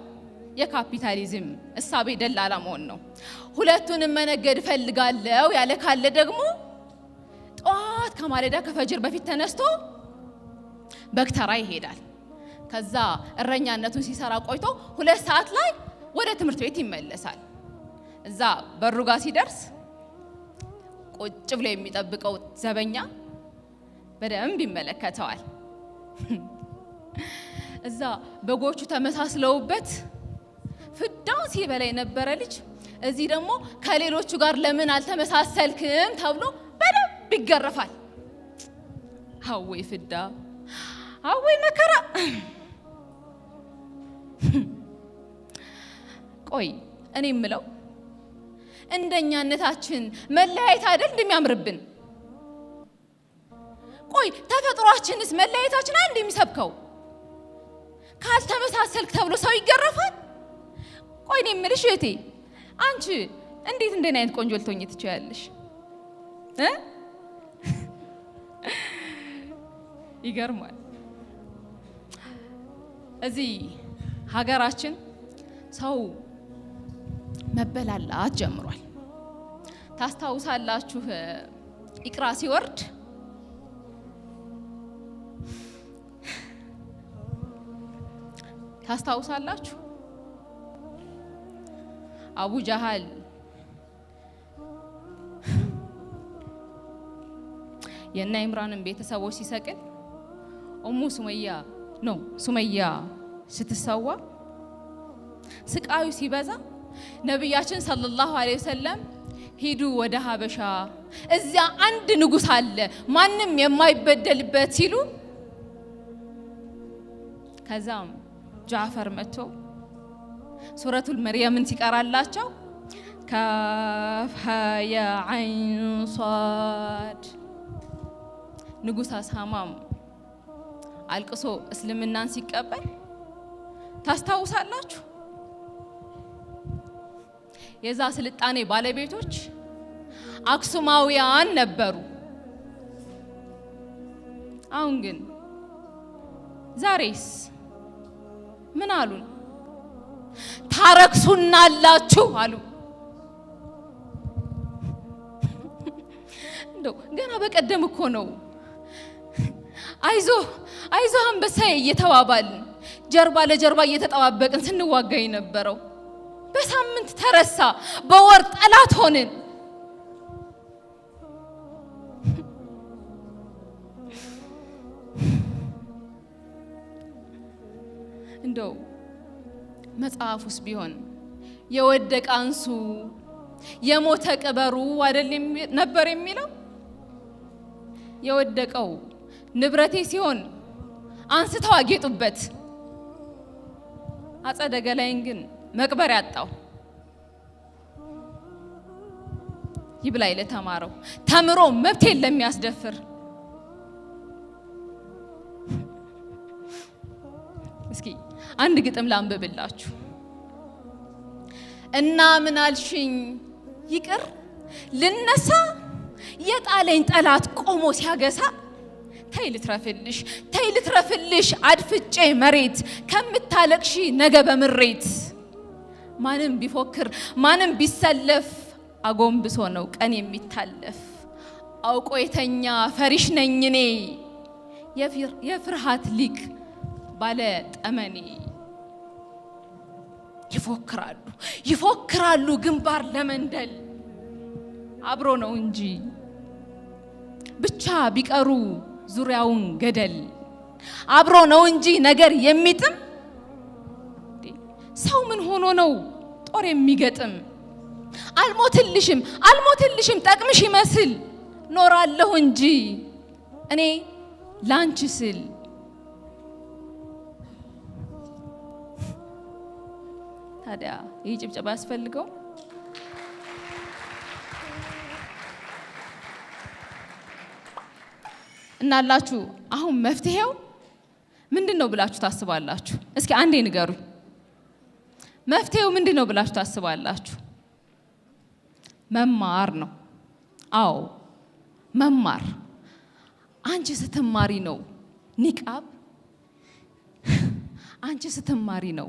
Speaker 4: የካፒታሊዝም እሳቤ ደላላ መሆን ነው ሁለቱንም መነገድ ፈልጋለሁ ያለ ካለ ደግሞ ጧት ከማለዳ ከፈጅር በፊት ተነስቶ በክተራ ይሄዳል ከዛ እረኛነቱን ሲሰራ ቆይቶ 2 ሰዓት ላይ ወደ ትምህርት ቤት ይመለሳል እዛ በሩ ጋር ሲደርስ ቁጭ ብሎ የሚጠብቀው ዘበኛ በደንብ ይመለከተዋል እዛ በጎቹ ተመሳስለውበት ፍዳውን ሲበላ የነበረ ልጅ እዚህ ደግሞ ከሌሎቹ ጋር ለምን አልተመሳሰልክም ተብሎ በደንብ ይገረፋል አወይ ፍዳ አወይ መከራ ቆይ እኔ የምለው እንደኛነታችን መለያየት አይደል እንደሚያምርብን ቆይ ተፈጥሯችንስ መለያየታችን አንድ የሚሰብከው ካልተመሳሰልክ ተብሎ ሰው ይገረፋል ቆይ እኔ የምልሽ እህቴ አንቺ እንዴት እንደኔ አይነት ቆንጆ ልትሆኚ ትችያለሽ ይገርማል እዚህ ሀገራችን ሰው መበላላት ጀምሯል ታስታውሳላችሁ ኢቅራ ሲወርድ ታስታውሳላችሁ አቡ ጃሃል የና ኢምራንን ቤተሰቦች ሲሰቅል ሱመያ ስትሰዋ ስቃዩ ሲበዛ ነብያችን ሰለላሁ ዐለይሂ ወሰለም ሂዱ ወደ ሀበሻ እዚያ አንድ ንጉስ አለ ማንንም የማይበደልበት ሲሉ ከዛም ጃፈር መጥቶ ሱረቱል መርየምን ሲቀራላቸው ካፍ ያ ዐይን ሷድ ንጉስ አስሃማም አልቅሶ እስልምናን ሲቀበል ታስታውሳላችሁ የዛ ስልጣኔ ባለቤቶች አክሱማውያን ነበሩ አሁን ግን ዛሬስ ምን አሉን ታረክሱናላችሁ አሉ እንደው ገና በቀደም እኮ ነው አይዞ አንበሳዬ እየተባባልን ጀርባ ለጀርባ እየተጠባበቅን ስንዋጋ የነበረው በሳምንት ተረሳ በወር ጠላት ሆንን እንደው መጽሐፉስ ቢሆን የወደቀ አንሱ የሞተ ቅበሩ አይደል ነበር የሚለው የወደቀው ንብረቴ ሲሆን አንስተው አጌጡበት አጸደ ገላይን ግን መቅበር ያጣው ይብላይ ለተማረው ተምሮ መብቴን ለሚያስደፍር እስኪ አንድ ግጥም ላንብብላችሁ እና ምን አልሽኝ ይቅር ልነሳ የጣለኝ ጠላት ቆሞ ሲያገሳ ተይ ልትረፍልሽ አድፍጬ መሬት ከምታለቅሺ ነገ በምሬት ማንም ቢፎክር ማንም ቢሰለፍ አጎንብሶ ነው ቀን የሚታለፍ አውቆ የተኛ ፈሪሽ ነኝ እኔ የፍርሃት ሊቅ ባለ ጠመኔ ይፎክራሉ ግንባር ለመንደል አብሮ ነው እንጂ ብቻ ቢቀሩ ዙሪያውን ገደል አብሮ ነው እንጂ ነገር የሚጥም ሰው ምን ሆኖ ነው ጦር የሚገጥም አልሞትልሽም ጠቅምሽ ይመስል ኖራለሁ እንጂ እኔ ላንቺ ስል ታዲያ ይህ ጭብጨባ ያስፈልገው? እናላችሁ አሁን መፍትሄው ምንድነው ብላችሁ ታስባላችሁ? እስኪ አንዴ ንገሩኝ። መፍትሄው ምንድነው ብላችሁ ታስባላችሁ? መማር ነው። አዎ መማር። አንቺ ስትማሪ ነው ኒቃብ፣ አንቺ ስትማሪ ነው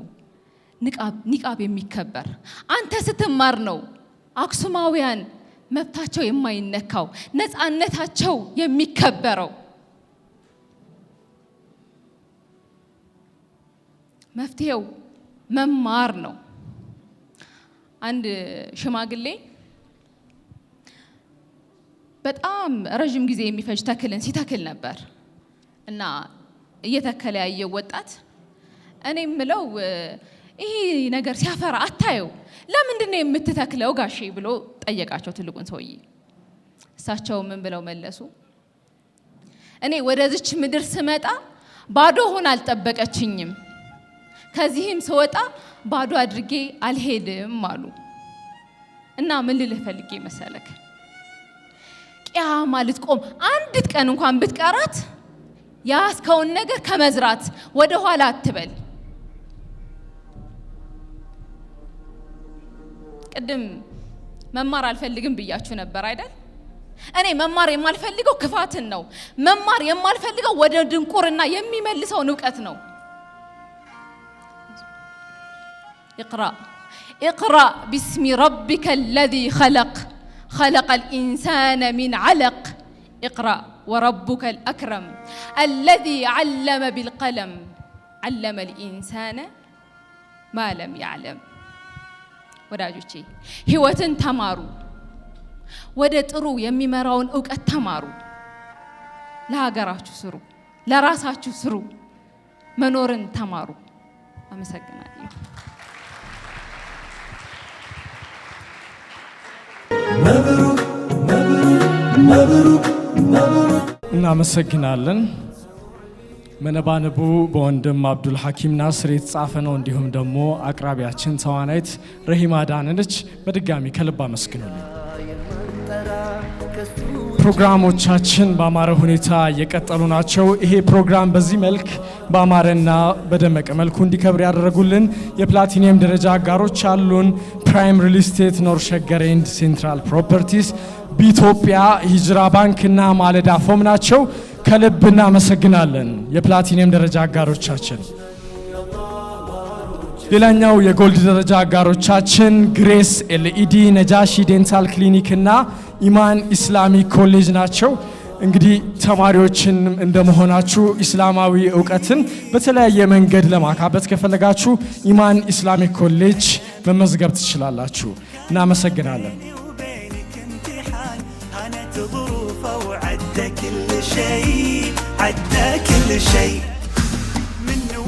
Speaker 4: ኒቃብ የሚከበር። አንተ ስትማር ነው አክሱማውያን መብታቸው የማይነካው ነፃነታቸው የሚከበረው። መፍትሄው መማር ነው። አንድ ሽማግሌ በጣም ረጅም ጊዜ የሚፈጅ ተክልን ሲተክል ነበር እና እየተከለ ያየው ወጣት እኔ ምለው ይሄ ነገር ሲያፈራ አታየው ለምንድን ነው የምትተክለው ጋሼ ብሎ ጠየቃቸው ትልቁን ሰውዬ። እሳቸው ምን ብለው መለሱ? እኔ ወደዚች ምድር ስመጣ ባዶ ሆና አልጠበቀችኝም፣ ከዚህም ስወጣ ባዶ አድርጌ አልሄድም አሉ። እና ምን ልልህ ፈልጌ መሰለክ ቂያማ ልትቆም አንዲት ቀን እንኳን ብትቀራት ያስከውን ነገር ከመዝራት ወደ ኋላ አትበል። ቅድም መማር አልፈልግም ብያችሁ ነበር አይደል? እኔ መማር የማልፈልገው ክፋትን ነው። መማር የማልፈልገው ወደ ድንቁርና የሚመልሰውን ዕውቀት ነው። اقرأ باسم ربك الذي خلق الإنسان من علق اقرأ وربك الأكرم الذي علم بالقلم علم الإنسان ما لم يعلم። ወዳጆቼ ህይወትን ተማሩ፣ ወደ ጥሩ የሚመራውን ዕውቀት ተማሩ። ለሀገራችሁ ስሩ፣ ለራሳችሁ ስሩ፣ መኖርን ተማሩ። አመሰግናለሁ።
Speaker 2: መብሩክ መብሩክ መብሩክ።
Speaker 1: እናመሰግናለን። መነባንቡ በወንድም አብዱል ሐኪም ናስር የተጻፈ ነው። እንዲሁም ደግሞ አቅራቢያችን ተዋናይት ረሂማ ዳነች። በድጋሚ ከልብ አመስግኑልኝ። ፕሮግራሞቻችን በአማረ ሁኔታ እየቀጠሉ ናቸው። ይሄ ፕሮግራም በዚህ መልክ በአማረና በደመቀ መልኩ እንዲከብር ያደረጉልን የፕላቲኒየም ደረጃ አጋሮች አሉን። ፕራይም ሪል ስቴት፣ ኖር ሸገር ኤንድ ሴንትራል ፕሮፐርቲስ፣ በኢትዮጵያ ሂጅራ ባንክና ማለዳ ፎም ናቸው። ከልብ እናመሰግናለን የፕላቲኒየም ደረጃ አጋሮቻችን። ሌላኛው የጎልድ ደረጃ አጋሮቻችን ግሬስ ኤልኢዲ፣ ነጃሺ ዴንታል ክሊኒክ እና ኢማን ኢስላሚክ ኮሌጅ ናቸው። እንግዲህ ተማሪዎችን እንደመሆናችሁ ኢስላማዊ ዕውቀትን በተለያየ መንገድ ለማካበት ከፈለጋችሁ ኢማን ኢስላሚክ ኮሌጅ መመዝገብ ትችላላችሁ። እናመሰግናለን።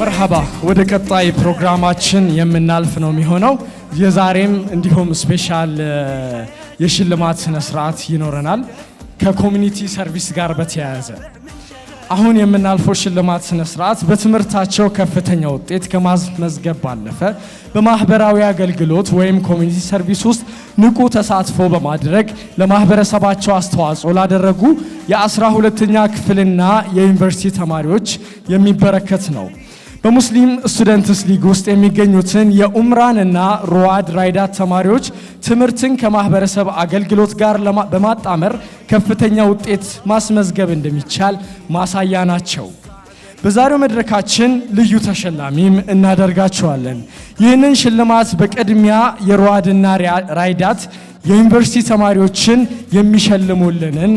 Speaker 1: መርሐባ። ወደ ቀጣይ ፕሮግራማችን የምናልፍ ነው የሚሆነው። የዛሬም እንዲሁም ስፔሻል የሽልማት ስነ ስርዓት ይኖረናል ከኮሚኒቲ ሰርቪስ ጋር በተያያዘ። አሁን የምናልፈው ሽልማት ስነ ስርዓት በትምህርታቸው ከፍተኛ ውጤት ከማስመዝገብ ባለፈ በማህበራዊ አገልግሎት ወይም ኮሚኒቲ ሰርቪስ ውስጥ ንቁ ተሳትፎ በማድረግ ለማህበረሰባቸው አስተዋጽኦ ላደረጉ የ12ኛ ክፍልና የዩኒቨርሲቲ ተማሪዎች የሚበረከት ነው። በሙስሊም ስቱደንትስ ሊግ ውስጥ የሚገኙትን የኡምራን እና ሩዋድ ራይዳት ተማሪዎች ትምህርትን ከማህበረሰብ አገልግሎት ጋር በማጣመር ከፍተኛ ውጤት ማስመዝገብ እንደሚቻል ማሳያ ናቸው። በዛሬው መድረካችን ልዩ ተሸላሚም እናደርጋቸዋለን። ይህንን ሽልማት በቅድሚያ የሩዋድና ራይዳት የዩኒቨርሲቲ ተማሪዎችን የሚሸልሙልንን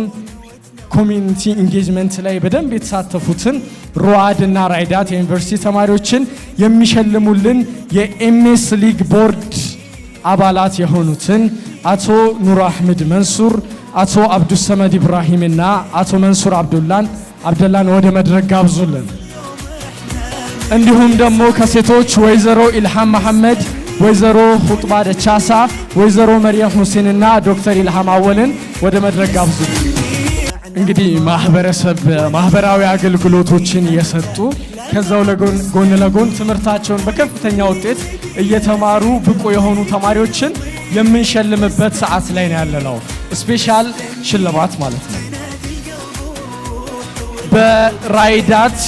Speaker 1: ኮሚኒቲ ኢንጌጅመንት ላይ በደንብ የተሳተፉትን ሩዋድ እና ራይዳት የዩኒቨርሲቲ ተማሪዎችን የሚሸልሙልን የኤምኤስ ሊግ ቦርድ አባላት የሆኑትን አቶ ኑር አህመድ መንሱር፣ አቶ አብዱሰመድ ኢብራሂም እና አቶ መንሱር አብደላን ወደ መድረክ ጋብዙልን። እንዲሁም ደግሞ ከሴቶች ወይዘሮ ኢልሃም መሐመድ፣ ወይዘሮ ሁጥባ ደቻሳ፣ ወይዘሮ መርየም ሁሴንና ዶክተር ኢልሃም አወልን ወደ መድረክ ጋብዙልን። እንግዲህ ማህበራዊ አገልግሎቶችን እየሰጡ ከዛው ጎን ለጎን ትምህርታቸውን በከፍተኛ ውጤት እየተማሩ ብቁ የሆኑ ተማሪዎችን የምንሸልምበት ሰዓት ላይ ነው ያለነው። ስፔሻል ሽልማት ማለት ነው። በራይዳት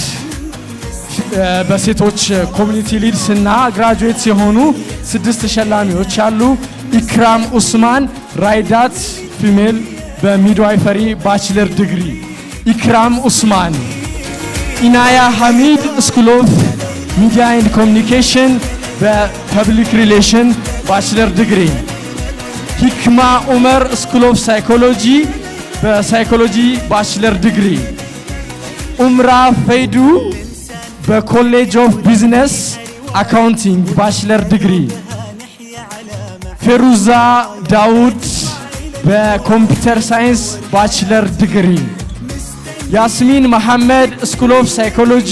Speaker 1: በሴቶች ኮሚኒቲ ሊድስ እና ግራጁዌት የሆኑ 6 ተሸላሚዎች አሉ። ኢክራም ኡስማን ራይዳት ፊሜል በሚድዋይፈሪ ባችለር ዲግሪ፣ ኢክራም ኡስማን። ኢናያ ሐሚድ ስኩል ኦፍ ሚዲያ ኤንድ ኮሚኒኬሽን በፐብሊክ ሪሌሽን ባችለር ዲግሪ፣ ሂክማ ኡመር ስኩል ኦፍ ሳይኮሎጂ በሳይኮሎጂ ባችለር ዲግሪ፣ ኡምራ ፈይዱ በኮሌጅ ኦፍ ቢዝነስ አካውንቲንግ ባችለር ዲግሪ፣ ፌሩዛ ዳውድ በኮምፒውተር ሳይንስ ባችለር ዲግሪ፣ ያስሚን መሐመድ ስኩል ኦፍ ሳይኮሎጂ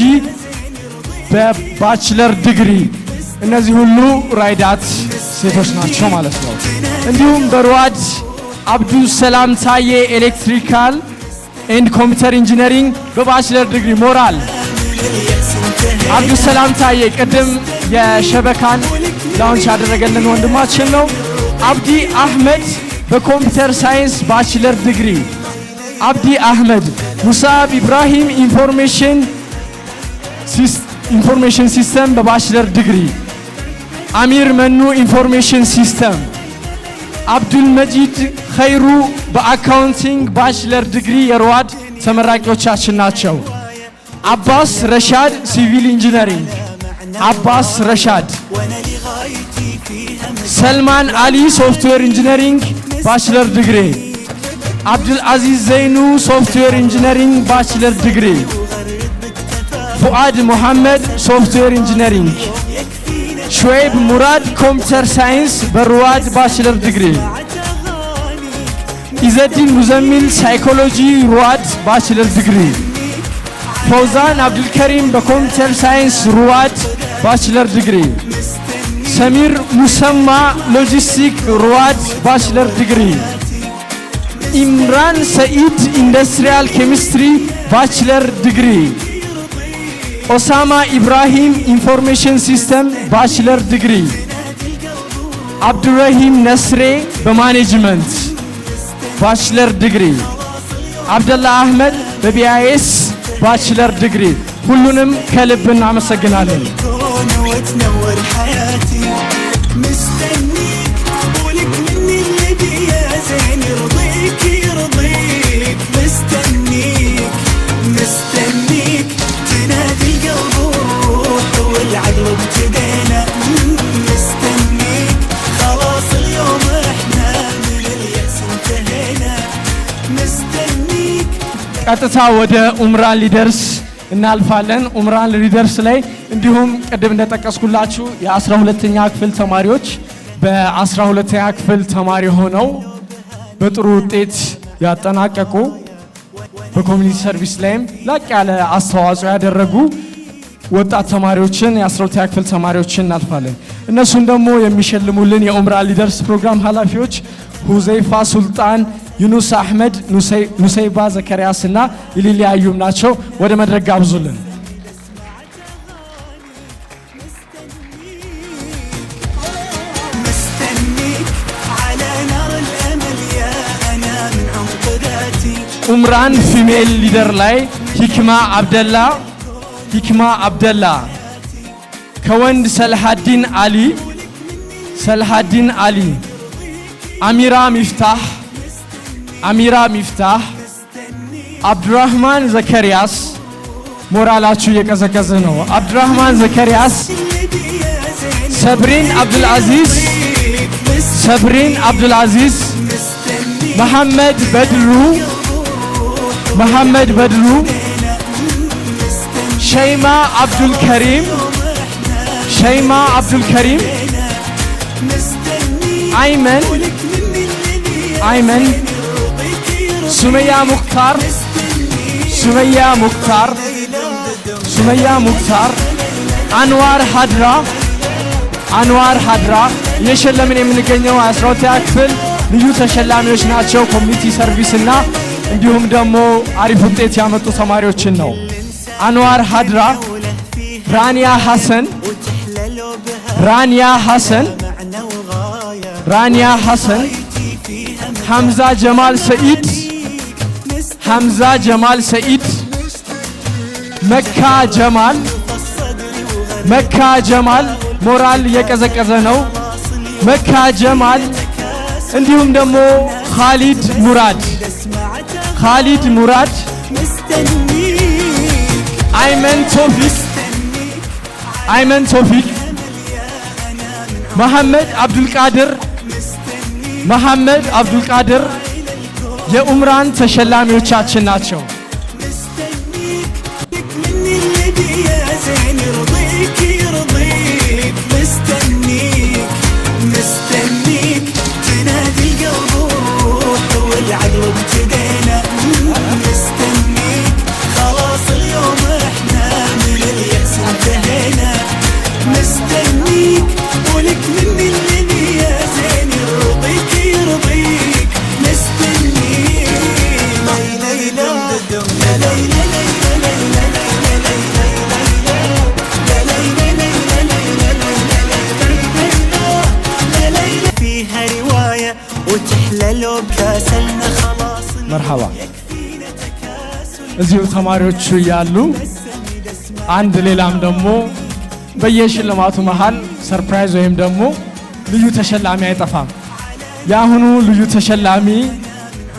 Speaker 1: በባችለር ዲግሪ። እነዚህ ሁሉ ራይዳት ሴቶች ናቸው ማለት ነው። እንዲሁም በሩዋድ አብዱ ሰላም ታዬ ኤሌክትሪካል ኤንድ ኮምፒውተር ኢንጂነሪንግ በባችለር ዲግሪ ሞራል። አብዱ ሰላም ታዬ ቅድም የሸበካን ላውንች ያደረገልን ወንድማችን ነው። አብዲ አህመድ በኮምፒውተር ሳይንስ ባችለር ዲግሪ፣ አብዲ አህመድ። ሙሳብ ኢብራሂም ኢንፎርሜሽን ሲስተም በባችለር ዲግሪ፣ አሚር መኑ ኢንፎርሜሽን ሲስተም፣ አብዱል መጂድ ኸይሩ በአካውንቲንግ ባችለር ዲግሪ የሩዋድ ተመራቂዎቻችን ናቸው። አባስ ረሻድ ሲቪል ኢንጂነሪንግ፣ አባስ ረሻድ። ሰልማን አሊ ሶፍትዌር ኢንጂነሪንግ ባችለር ዲግሪ፣ አብዱል አዚዝ ዘይኑ ሶፍትዌር ኢንጂነሪንግ ባችለር ዲግሪ፣ ፉአድ ሙሐመድ ሶፍትዌር ኢንጂነሪንግ፣ ሹዌብ ሙራድ ኮምፒውተር ሳይንስ በሩዋድ ባችለር ዲግሪ፣ ኢዘዲን ሙዘሚል ሳይኮሎጂ ሩዋድ ባችለር ዲግሪ፣ ፈውዛን አብዱልከሪም በኮምፒውተር ሳይንስ ሩዋድ ባችለር ዲግሪ፣ ሰሚር ሙሰማ ሎጂስቲክ ሩዋድ ባችለር ዲግሪ፣ ኢምራን ሰኢድ ኢንዱስትሪያል ኬሚስትሪ ባችለር ዲግሪ፣ ኦሳማ ኢብራሂም ኢንፎርሜሽን ሲስተም ባችለር ዲግሪ፣ አብዱረሂም ነስሬ በማኔጅመንት ባችለር ዲግሪ፣ አብደላ አህመድ በቢአይኤስ ባችለር ዲግሪ። ሁሉንም ከልብ እናመሰግናለን። ቀጥታ ወደ ኡምራን ሊደርስ እናልፋለን። ኡምራን ሊደርስ ላይ እንዲሁም ቅድም እንደጠቀስኩላችሁ የ12ኛ ክፍል ተማሪዎች በ12ኛ ክፍል ተማሪ ሆነው በጥሩ ውጤት ያጠናቀቁ በኮሚኒቲ ሰርቪስ ላይም ላቅ ያለ አስተዋጽኦ ያደረጉ ወጣት ተማሪዎችን የ12ኛ ክፍል ተማሪዎችን እናልፋለን። እነሱን ደግሞ የሚሸልሙልን የኡምራን ሊደርስ ፕሮግራም ኃላፊዎች ሁዘይፋ ሱልጣን፣ ዩኑስ አህመድ፣ ኑሰይባ ዘከሪያስ እና ኢሊሊ አዩም ናቸው። ወደ መድረክ ጋብዙልን። ኡምራን ፊሜል ሊደር ላይ ሂክማ አብደላ ከወንድ ሰልሃዲን አሊ፣ አሚራ ሚፍታህ፣ አብዱራህማን ዘከሪያስ። ሞራላችሁ እየቀዘቀዘ ነው። አብዱራህማን ዘከሪያስ፣ ሰብሪን አብዱልአዚዝ፣ መሐመድ በድሩ፣ መሐመድ በድሩ፣ ሸይማ አብዱልከሪም፣ ሸይማ አብዱልከሪም፣ አይመን አይመን፣ ሱመያ ሙክታር፣ ሱመያ ሙክታር፣ ሱመያ ሙክታር፣ አንዋር ሀድራ፣ አንዋር ሀድራ። እየሸለምን የምንገኘው 12ኛ ክፍል ልዩ ተሸላሚዎች ናቸው። ኮሚኒቲ ሰርቪስ እና እንዲሁም ደግሞ አሪፍ ውጤት ያመጡ ተማሪዎችን ነው። አንዋር ሀድራ፣ ራንያ ሐሰን፣ ራንያ ሐሰን፣ ራንያ ሐሰን፣ ሐምዛ ጀማል ሰኢድ፣ ሐምዛ ጀማል ሰኢድ፣ መካ ጀማል፣ መካ ጀማል። ሞራል እየቀዘቀዘ ነው። መካ ጀማል እንዲሁም ደግሞ ኻሊድ ሙራድ፣ ኻሊድ ሙራድ፣ አይመን ቶፊቅ፣ አይመን ቶፊቅ፣ መሐመድ አብዱልቃድር፣ መሐመድ አብዱልቃድር የኡምራን ተሸላሚዎቻችን ናቸው። መርሐባ። እዚሁ ተማሪዎቹ እያሉ አንድ ሌላም ደግሞ በየሽልማቱ መሃል ሰርፕራይዝ ወይም ደግሞ ልዩ ተሸላሚ አይጠፋም። የአሁኑ ልዩ ተሸላሚ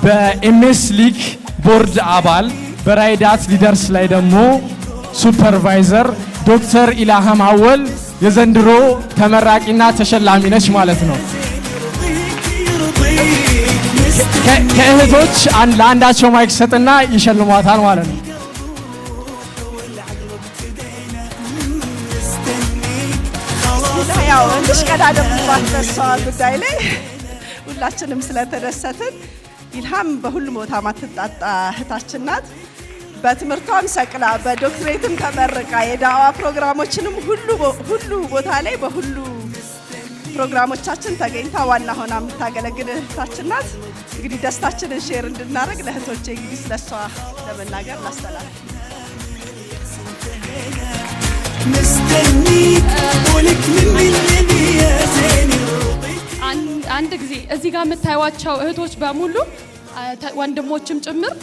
Speaker 1: በኤምኤስ ሊግ ቦርድ አባል በራይዳት ሊደርስ ላይ ደግሞ ሱፐርቫይዘር ዶክተር ኢልሃም አወል የዘንድሮ ተመራቂና ተሸላሚ ነች ማለት ነው። ከእህቶች ለአንዳቸው ማይክ ሰጥና ይሸልሟታል ማለት ነው።
Speaker 9: ያው እንሽቀዳደምባት በሷ ጉዳይ ላይ ሁላችንም ስለተደሰትን ኢልሃም በሁሉም ቦታ ማትጣጣ እህታችን ናት። በትምህርቷም ሰቅላ በዶክትሬትም ተመርቃ የዳዋ ፕሮግራሞችንም ሁሉ ቦታ ላይ በሁሉ ፕሮግራሞቻችን ተገኝታ ዋና ሆና የምታገለግል እህታችን ናት። እንግዲህ ደስታችንን ሼር እንድናደርግ ለእህቶቼ እንግዲህ ስለሷ ለመናገር ላስተላልፍ።
Speaker 4: አንድ ጊዜ እዚህ ጋር የምታዩዋቸው እህቶች በሙሉ ወንድሞችም ጭምር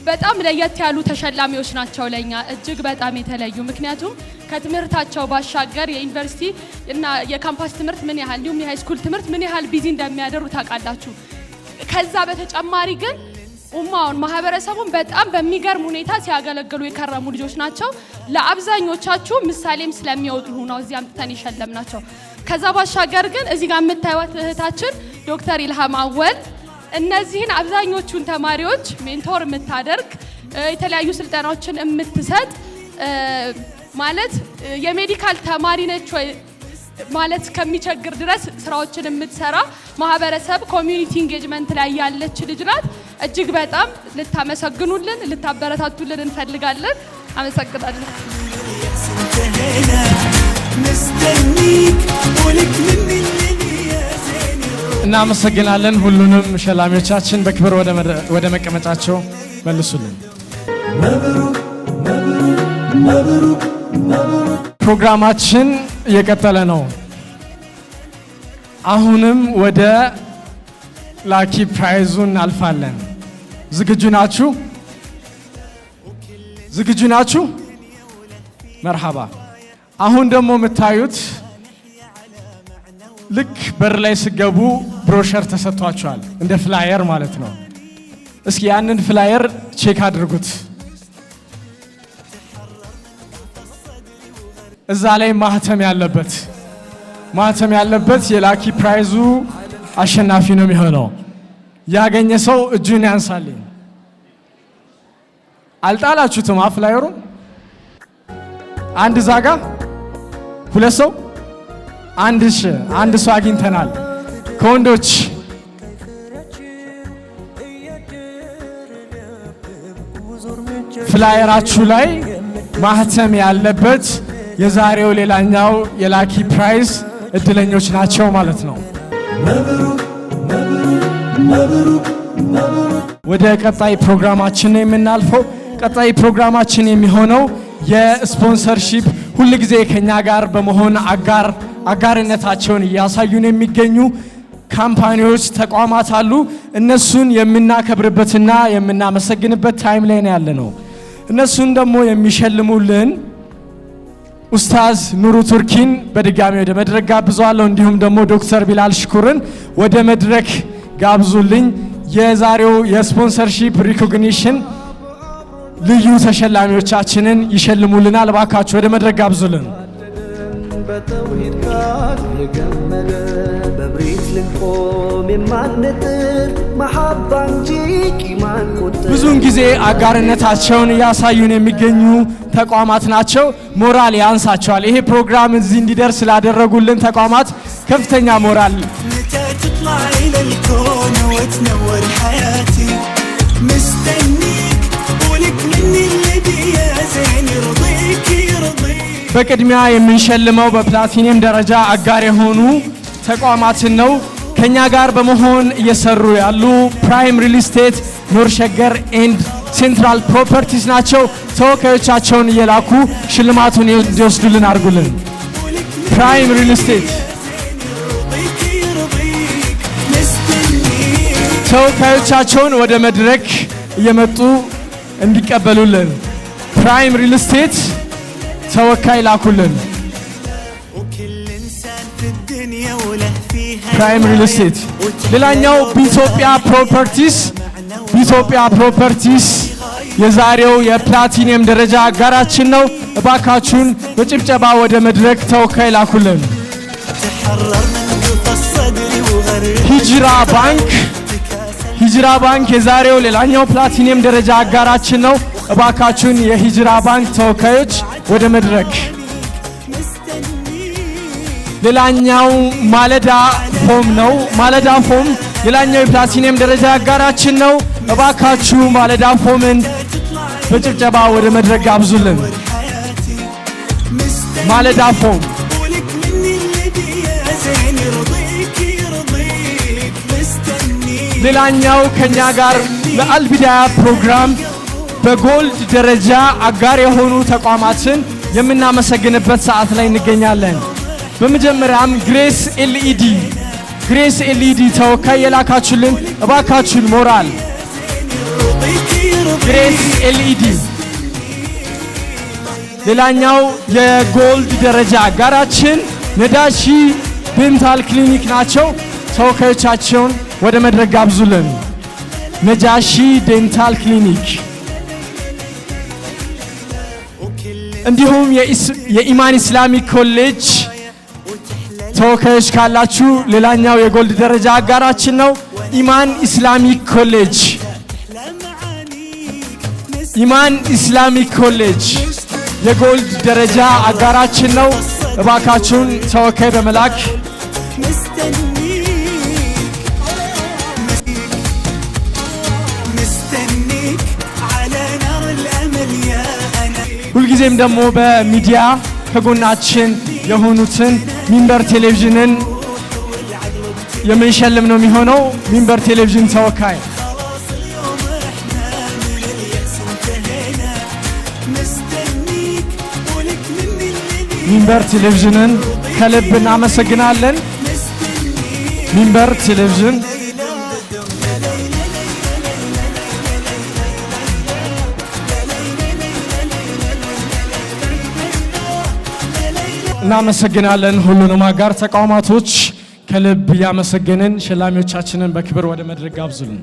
Speaker 4: በጣም ለየት ያሉ ተሸላሚዎች ናቸው። ለኛ እጅግ በጣም የተለዩ፣ ምክንያቱም ከትምህርታቸው ባሻገር የዩኒቨርሲቲ እና የካምፓስ ትምህርት ምን ያህል እንዲሁም የሃይስኩል ትምህርት ምን ያህል ቢዚ እንደሚያደርጉ ታውቃላችሁ። ከዛ በተጨማሪ ግን ኡማውን ማህበረሰቡን በጣም በሚገርም ሁኔታ ሲያገለግሉ የከረሙ ልጆች ናቸው። ለአብዛኞቻችሁ ምሳሌም ስለሚወጡ ነው እዚህ አምጥተን የሸለምናቸው። ከዛ ባሻገር ግን እዚህ ጋር የምታዩት እህታችን ዶክተር ኢልሃም አወል እነዚህን አብዛኞቹን ተማሪዎች ሜንቶር የምታደርግ የተለያዩ ስልጠናዎችን የምትሰጥ ማለት የሜዲካል ተማሪ ነች ወይ ማለት ከሚቸግር ድረስ ስራዎችን የምትሰራ ማህበረሰብ ኮሚዩኒቲ ኢንጌጅመንት ላይ ያለች ልጅ ናት። እጅግ በጣም ልታመሰግኑልን ልታበረታቱልን እንፈልጋለን። አመሰግናለሁ።
Speaker 1: እናመሰግናለን። ሁሉንም ሸላሚዎቻችን በክብር ወደ መቀመጫቸው መልሱልን። ፕሮግራማችን እየቀጠለ ነው። አሁንም ወደ ላኪ ፕራይዙ እናልፋለን። ዝግጁ ናችሁ? ዝግጁ ናችሁ? መርሐባ። አሁን ደግሞ የምታዩት ልክ በር ላይ ሲገቡ ብሮሸር ተሰጥቷቸዋል፣ እንደ ፍላየር ማለት ነው። እስኪ ያንን ፍላየር ቼክ አድርጉት። እዛ ላይ ማህተም ያለበት የላኪ ፕራይዙ አሸናፊ ነው የሚሆነው። ያገኘ ሰው እጁን ያንሳልኝ። አልጣላችሁትም? አፍላየሩ አንድ ዛጋ ሁለት ሰው አንድ ሰው አግኝተናል። ከወንዶች ፍላየራችሁ ላይ ማህተም ያለበት የዛሬው ሌላኛው የላኪ ፕራይዝ እድለኞች ናቸው ማለት ነው። ወደ ቀጣይ ፕሮግራማችን የምናልፈው ቀጣይ ፕሮግራማችን የሚሆነው የስፖንሰርሺፕ ሁልጊዜ ከኛ ጋር በመሆን አጋርነታቸውን እያሳዩን የሚገኙ ካምፓኒዎች፣ ተቋማት አሉ። እነሱን የምናከብርበትና የምናመሰግንበት ታይም ላይ ያለ ነው። እነሱን ደግሞ የሚሸልሙልን ኡስታዝ ኑሩ ቱርኪን በድጋሚ ወደ መድረክ ጋብዘዋለሁ። እንዲሁም ደግሞ ዶክተር ቢላል ሽኩርን ወደ መድረክ ጋብዙልኝ። የዛሬው የስፖንሰርሺፕ ሪኮግኒሽን ልዩ ተሸላሚዎቻችንን ይሸልሙልናል። እባካችሁ ወደ መድረክ ጋብዙልን። በተውሂድ ቃል የገመደ በብሪት ልንቆም የማንጥር መሐባ እንጂ ቂማን ቁጥር ብዙውን ጊዜ አጋርነታቸውን እያሳዩን የሚገኙ ተቋማት ናቸው። ሞራል ያንሳቸዋል። ይሄ ፕሮግራም እዚህ እንዲደርስ ስላደረጉልን ተቋማት ከፍተኛ ሞራል በቅድሚያ የምንሸልመው በፕላቲኒየም ደረጃ አጋር የሆኑ ተቋማትን ነው። ከኛ ጋር በመሆን እየሰሩ ያሉ ፕራይም ሪል ስቴት፣ ኑር ሸገር ኤንድ ሴንትራል ፕሮፐርቲስ ናቸው። ተወካዮቻቸውን እየላኩ ሽልማቱን እንዲወስዱልን አድርጉልን። ፕራይም ሪል ስቴት ተወካዮቻቸውን ወደ መድረክ እየመጡ እንዲቀበሉልን ፕራይም ሪል ስቴት ተወካይ ላኩልን። ፕራይም ሪል ስቴት። ሌላኛው በኢትዮጵያ ፕሮፐርቲስ የዛሬው የፕላቲኒየም ደረጃ አጋራችን ነው። እባካችሁን በጭብጨባ ወደ መድረክ ተወካይ ላኩልን። ሂጅራ ባንክ የዛሬው ሌላኛው ፕላቲኒየም ደረጃ አጋራችን ነው። እባካችሁን የሂጅራ ባንክ ተወካዮች ወደ መድረክ። ሌላኛው ማለዳ ፎም ነው። ማለዳ ፎም ሌላኛው የፕላቲኒየም ደረጃ አጋራችን ነው። እባካችሁ ማለዳ ፎምን በጭብጨባ ወደ መድረክ ጋብዙልን። ማለዳ ፎም ሌላኛው ከኛ ጋር ለአልቢዳያ ፕሮግራም በጎልድ ደረጃ አጋር የሆኑ ተቋማትን የምናመሰግንበት ሰዓት ላይ እንገኛለን። በመጀመሪያም ግሬስ ኤልኢዲ ተወካይ የላካችሁልን እባካችሁን ሞራል። ግሬስ ኤልኢዲ ሌላኛው የጎልድ ደረጃ አጋራችን ነዳሺ ዴንታል ክሊኒክ ናቸው። ተወካዮቻቸውን ወደ መድረክ ጋብዙልን። ነጃሺ ዴንታል ክሊኒክ እንዲሁም የኢማን ኢስላሚክ ኮሌጅ ተወካዮች ካላችሁ ሌላኛው የጎልድ ደረጃ አጋራችን ነው። ኢማን ኢስላሚክ ኮሌጅ የጎልድ ደረጃ አጋራችን ነው። እባካችሁን ተወካይ በመላክ ሁልጊዜም ደግሞ በሚዲያ ከጎናችን የሆኑትን ሚንበር ቴሌቪዥንን የምንሸልም ነው የሚሆነው። ሚንበር ቴሌቪዥን ተወካይ ሚንበር ቴሌቪዥንን ከልብ እናመሰግናለን። ሚንበር ቴሌቪዥን እናመሰግናለን። ሁሉንም አጋር ተቋማቶች ከልብ ያመሰገንን ሸላሚዎቻችንን በክብር ወደ መድረክ ጋብዙልን።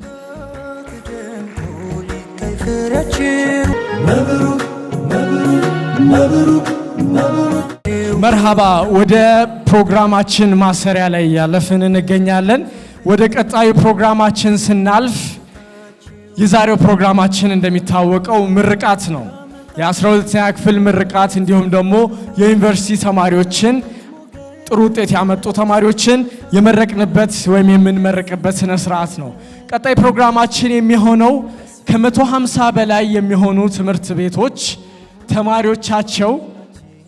Speaker 1: መርሃባ። ወደ ፕሮግራማችን ማሰሪያ ላይ ያለፍን እንገኛለን። ወደ ቀጣዩ ፕሮግራማችን ስናልፍ የዛሬው ፕሮግራማችን እንደሚታወቀው ምርቃት ነው። የ12ኛ ክፍል ምርቃት እንዲሁም ደግሞ የዩኒቨርሲቲ ተማሪዎችን ጥሩ ውጤት ያመጡ ተማሪዎችን የመረቅንበት ወይም የምንመረቅበት ስነ ስርዓት ነው። ቀጣይ ፕሮግራማችን የሚሆነው ከ150 በላይ የሚሆኑ ትምህርት ቤቶች ተማሪዎቻቸው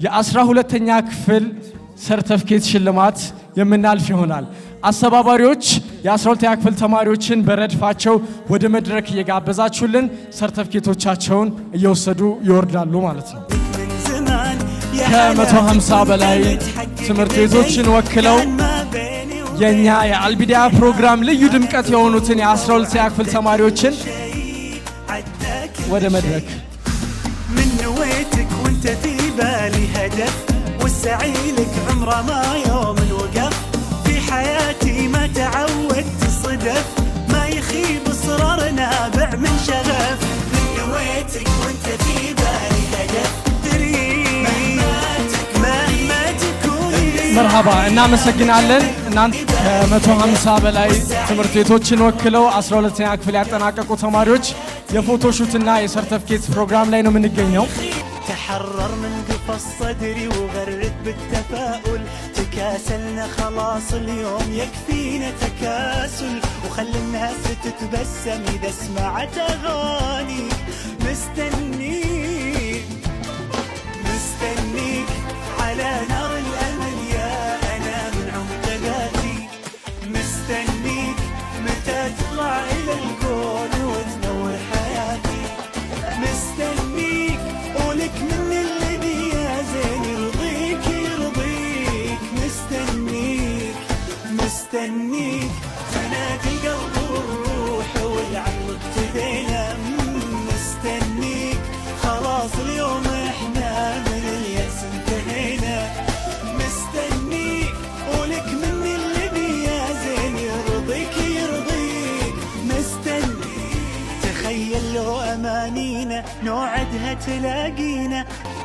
Speaker 1: የ12ኛ ክፍል ሰርተፍኬት ሽልማት የምናልፍ ይሆናል። አስተባባሪዎች የ12ኛ ክፍል ተማሪዎችን በረድፋቸው ወደ መድረክ እየጋበዛችሁልን ሰርተፍኬቶቻቸውን እየወሰዱ ይወርዳሉ ማለት ነው። ከ150 በላይ ትምህርት ቤቶችን ወክለው የኛ የአልቢዳ ፕሮግራም ልዩ ድምቀት የሆኑትን የ12ኛ ክፍል ተማሪዎችን ወደ መድረክ
Speaker 2: من نويتك وانت في بالي هدف والسعي لك عمره ما يوم وقف في حياتي ما تعودت صدف ما يخيب اصرار نابع من شغف من نويتك وانت في بالي هدف
Speaker 1: መርሃባ እናመሰግናለን። እናንተ ከ150 በላይ ትምህርት ቤቶችን ወክለው 12ኛ ክፍል ያጠናቀቁ ተማሪዎች የፎቶ ሹትና የሰርተፍኬት ፕሮግራም ላይ ነው የምንገኘው።
Speaker 2: تحرر من قفص صدري وغرد بالتفاؤل تكاسلنا خلاص اليوم يكفينا تكاسل وخلي الناس تتبسم إذا سمعت أغاني مستنيك على نار الأمل يا أنا من عمقلاتي مستنيك متى تطلع إلى الكون وتنور حياتي مستنيك ولك من الذي يا زين يرضيك مستنيك تنادي القلب والروح والعقل ابتدينا مستنيك خلاص اليوم احنا من اليأس انتهينا مستنيك ولك من الذي يا زين يرضيك مستنيك تخيل لو امانينا نوعدها تلاقينا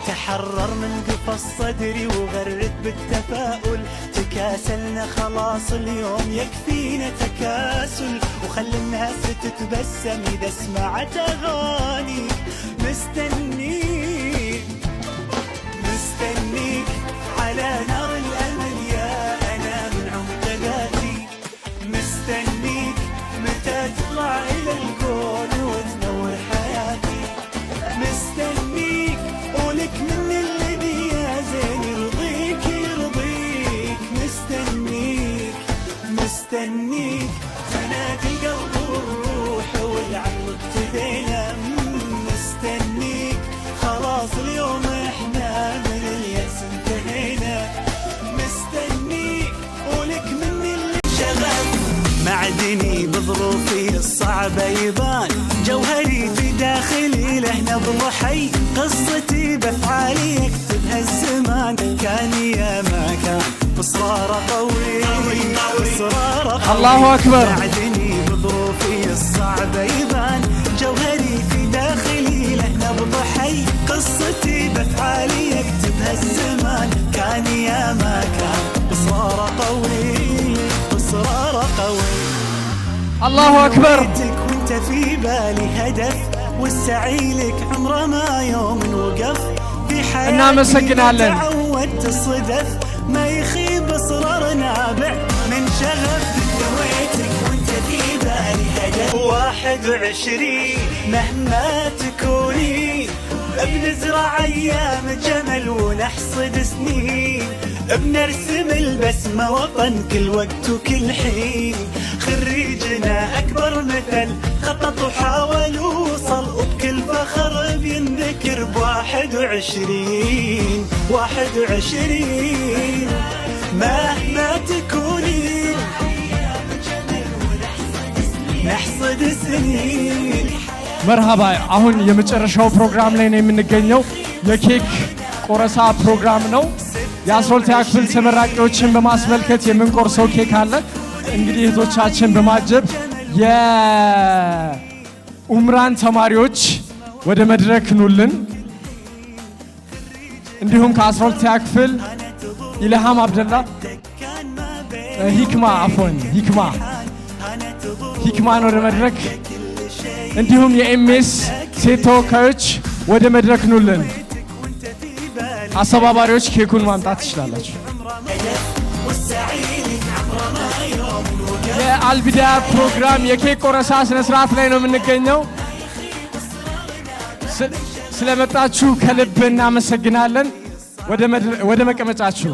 Speaker 2: تحرر من قفص صدري وغرد بالتفاؤل تكاسلنا خلاص اليوم يكفينا تكاسل وخلي الناس تتبسم إذا سمعت أغاني مستنيك على نار الأمل يا أنا من عمقلاتي مستنيك متى تطلع إلى الكون وتنور حياتي مستنيك ولك من الذي يا زين يرضيك مستنيك تنادي القلب والروح والعقل ابتدينا مستنيك خلاص اليوم احنا من اليأس انتهينا مستنيك ولك من الشغف معدني بظروفي الصعبة يبان جوهري في داخلي له نبض حي قصتي بافعالي يكتبها الزمان كان يا ما كان اصراره قوي
Speaker 1: الله أكبر
Speaker 2: معدني بظروفي الصعبة يبان جوهري في داخلي له نبض حي قصتي بافعالي يكتبها الزمان كان يا ما كان اصراره قوي
Speaker 1: الله أكبر
Speaker 2: وانت في بالي هدف والسعي لك عمره ما يوم وقف في حياتي تعودت صدف ما يخيب اصرار نابع من شغف نويتك وانت في بالي هدف 21 مهما تكوني بنزرع ايام جمل ونحصد سنين بنرسم البسمة وطن كل وقت وكل حين خريجنا أكبر مثل خطط وحاول ووصل وبكل فخر بينذكر ب21 مهما تكوني نحصد سنين
Speaker 1: መርሃባ አሁን የመጨረሻው ፕሮግራም ላይ ነው የምንገኘው። የኬክ ቆረሳ ፕሮግራም ነው። የ12ኛ ክፍል ተመራቂዎችን በማስመልከት የምንቆርሰው ኬክ አለ። እንግዲህ እህቶቻችን በማጀብ የኡምራን ተማሪዎች ወደ መድረክ ኑልን። እንዲሁም ከ12ኛ ክፍል ኢልሃም አብደላ ሂክማን ወደ መድረክ እንዲሁም የኤምኤስ ሴት ተወካዮች ወደ መድረክ ኑልን። አስተባባሪዎች ኬኩን ማምጣት ትችላላችሁ። የአልቢዳያ ፕሮግራም የኬክ ቆረሳ ስነ ስርዓት ላይ ነው የምንገኘው። ስለመጣችሁ ከልብ እናመሰግናለን። ወደ መቀመጫችሁ።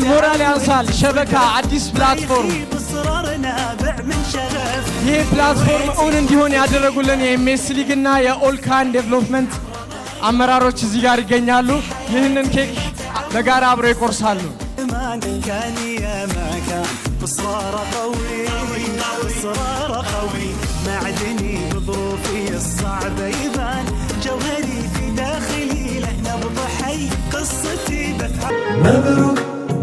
Speaker 1: ሞራል ያንሳል ሸበካ አዲስ ፕላትፎርም። ይህ ፕላትፎርም እውን እንዲሆን ያደረጉልን የኤምኤስ ሊግ እና የኦልካን ዴቨሎፕመንት አመራሮች እዚህ ጋር ይገኛሉ። ይህንን ኬክ በጋራ አብረው ይቆርሳሉ። معدني بظروفي الصعبة يبان جوهري في داخلي له نبض حي قصتي مبروك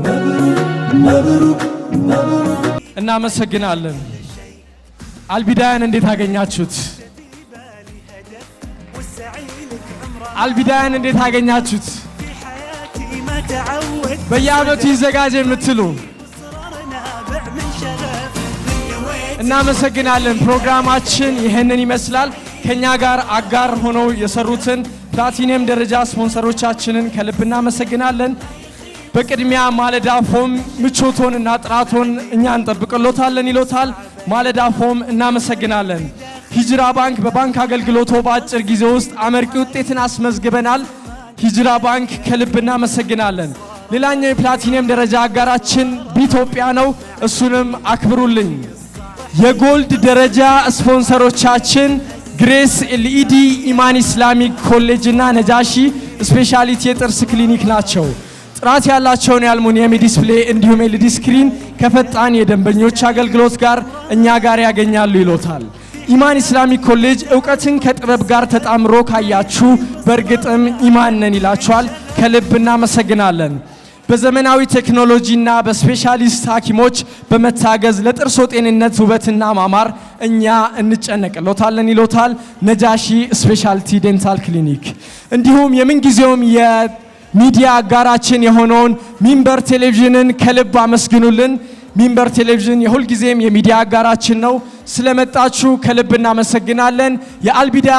Speaker 1: مبروك مبروك مبروك እናመሰግናለን። አልቢዳያን እንዴት አገኛችሁት? አልቢዳያን እንዴት አገኛችሁት? በየዓመቱ ይዘጋጅ የምትሉ እናመሰግናለን። ፕሮግራማችን ይህንን ይመስላል። ከኛ ጋር አጋር ሆነው የሰሩትን ፕላቲኒየም ደረጃ ስፖንሰሮቻችንን ከልብ እናመሰግናለን። በቅድሚያ ማለዳ ፎም ምቾቶንና ጥራቶን እኛ እንጠብቅሎታለን ይሎታል። ማለዳ ፎም እናመሰግናለን። ሂጅራ ባንክ በባንክ አገልግሎቶ በአጭር ጊዜ ውስጥ አመርቂ ውጤትን አስመዝግበናል። ሂጅራ ባንክ ከልብ እናመሰግናለን። ሌላኛው የፕላቲኒየም ደረጃ አጋራችን በኢትዮጵያ ነው። እሱንም አክብሩልኝ። የጎልድ ደረጃ ስፖንሰሮቻችን ግሬስ ኤልኢዲ፣ ኢማን ኢስላሚክ ኮሌጅ እና ነጃሺ ስፔሻሊቲ የጥርስ ክሊኒክ ናቸው። ጥራት ያላቸውን የአልሙኒየም ዲስፕሌይ እንዲሁም ኤልኢዲ ስክሪን ከፈጣን የደንበኞች አገልግሎት ጋር እኛ ጋር ያገኛሉ ይሎታል። ኢማን ኢስላሚክ ኮሌጅ እውቀትን ከጥበብ ጋር ተጣምሮ ካያችሁ በእርግጥም ኢማን ነን ይላችኋል። ከልብ እናመሰግናለን። በዘመናዊ ቴክኖሎጂና በስፔሻሊስት ሐኪሞች በመታገዝ ለጥርሶ ጤንነት ውበትና ማማር እኛ እንጨነቅሎታለን ይሎታል። ነጃሺ ስፔሻሊቲ ዴንታል ክሊኒክ እንዲሁም የምንጊዜውም የሚዲያ አጋራችን የሆነውን ሚንበር ቴሌቪዥንን ከልብ አመስግኑልን። ሚንበር ቴሌቪዥን የሁልጊዜም የሚዲያ አጋራችን ነው። ስለመጣችሁ ከልብ እናመሰግናለን። የአልቢዳያ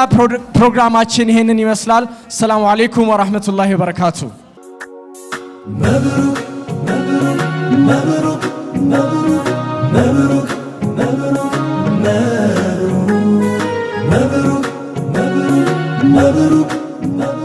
Speaker 1: ፕሮግራማችን ይሄንን ይመስላል። ሰላም አለይኩም ወራህመቱላሂ ወበረካቱ። مبروك مبروك مبروك مبروك مبروك مبروك مبروك مبروك مبروك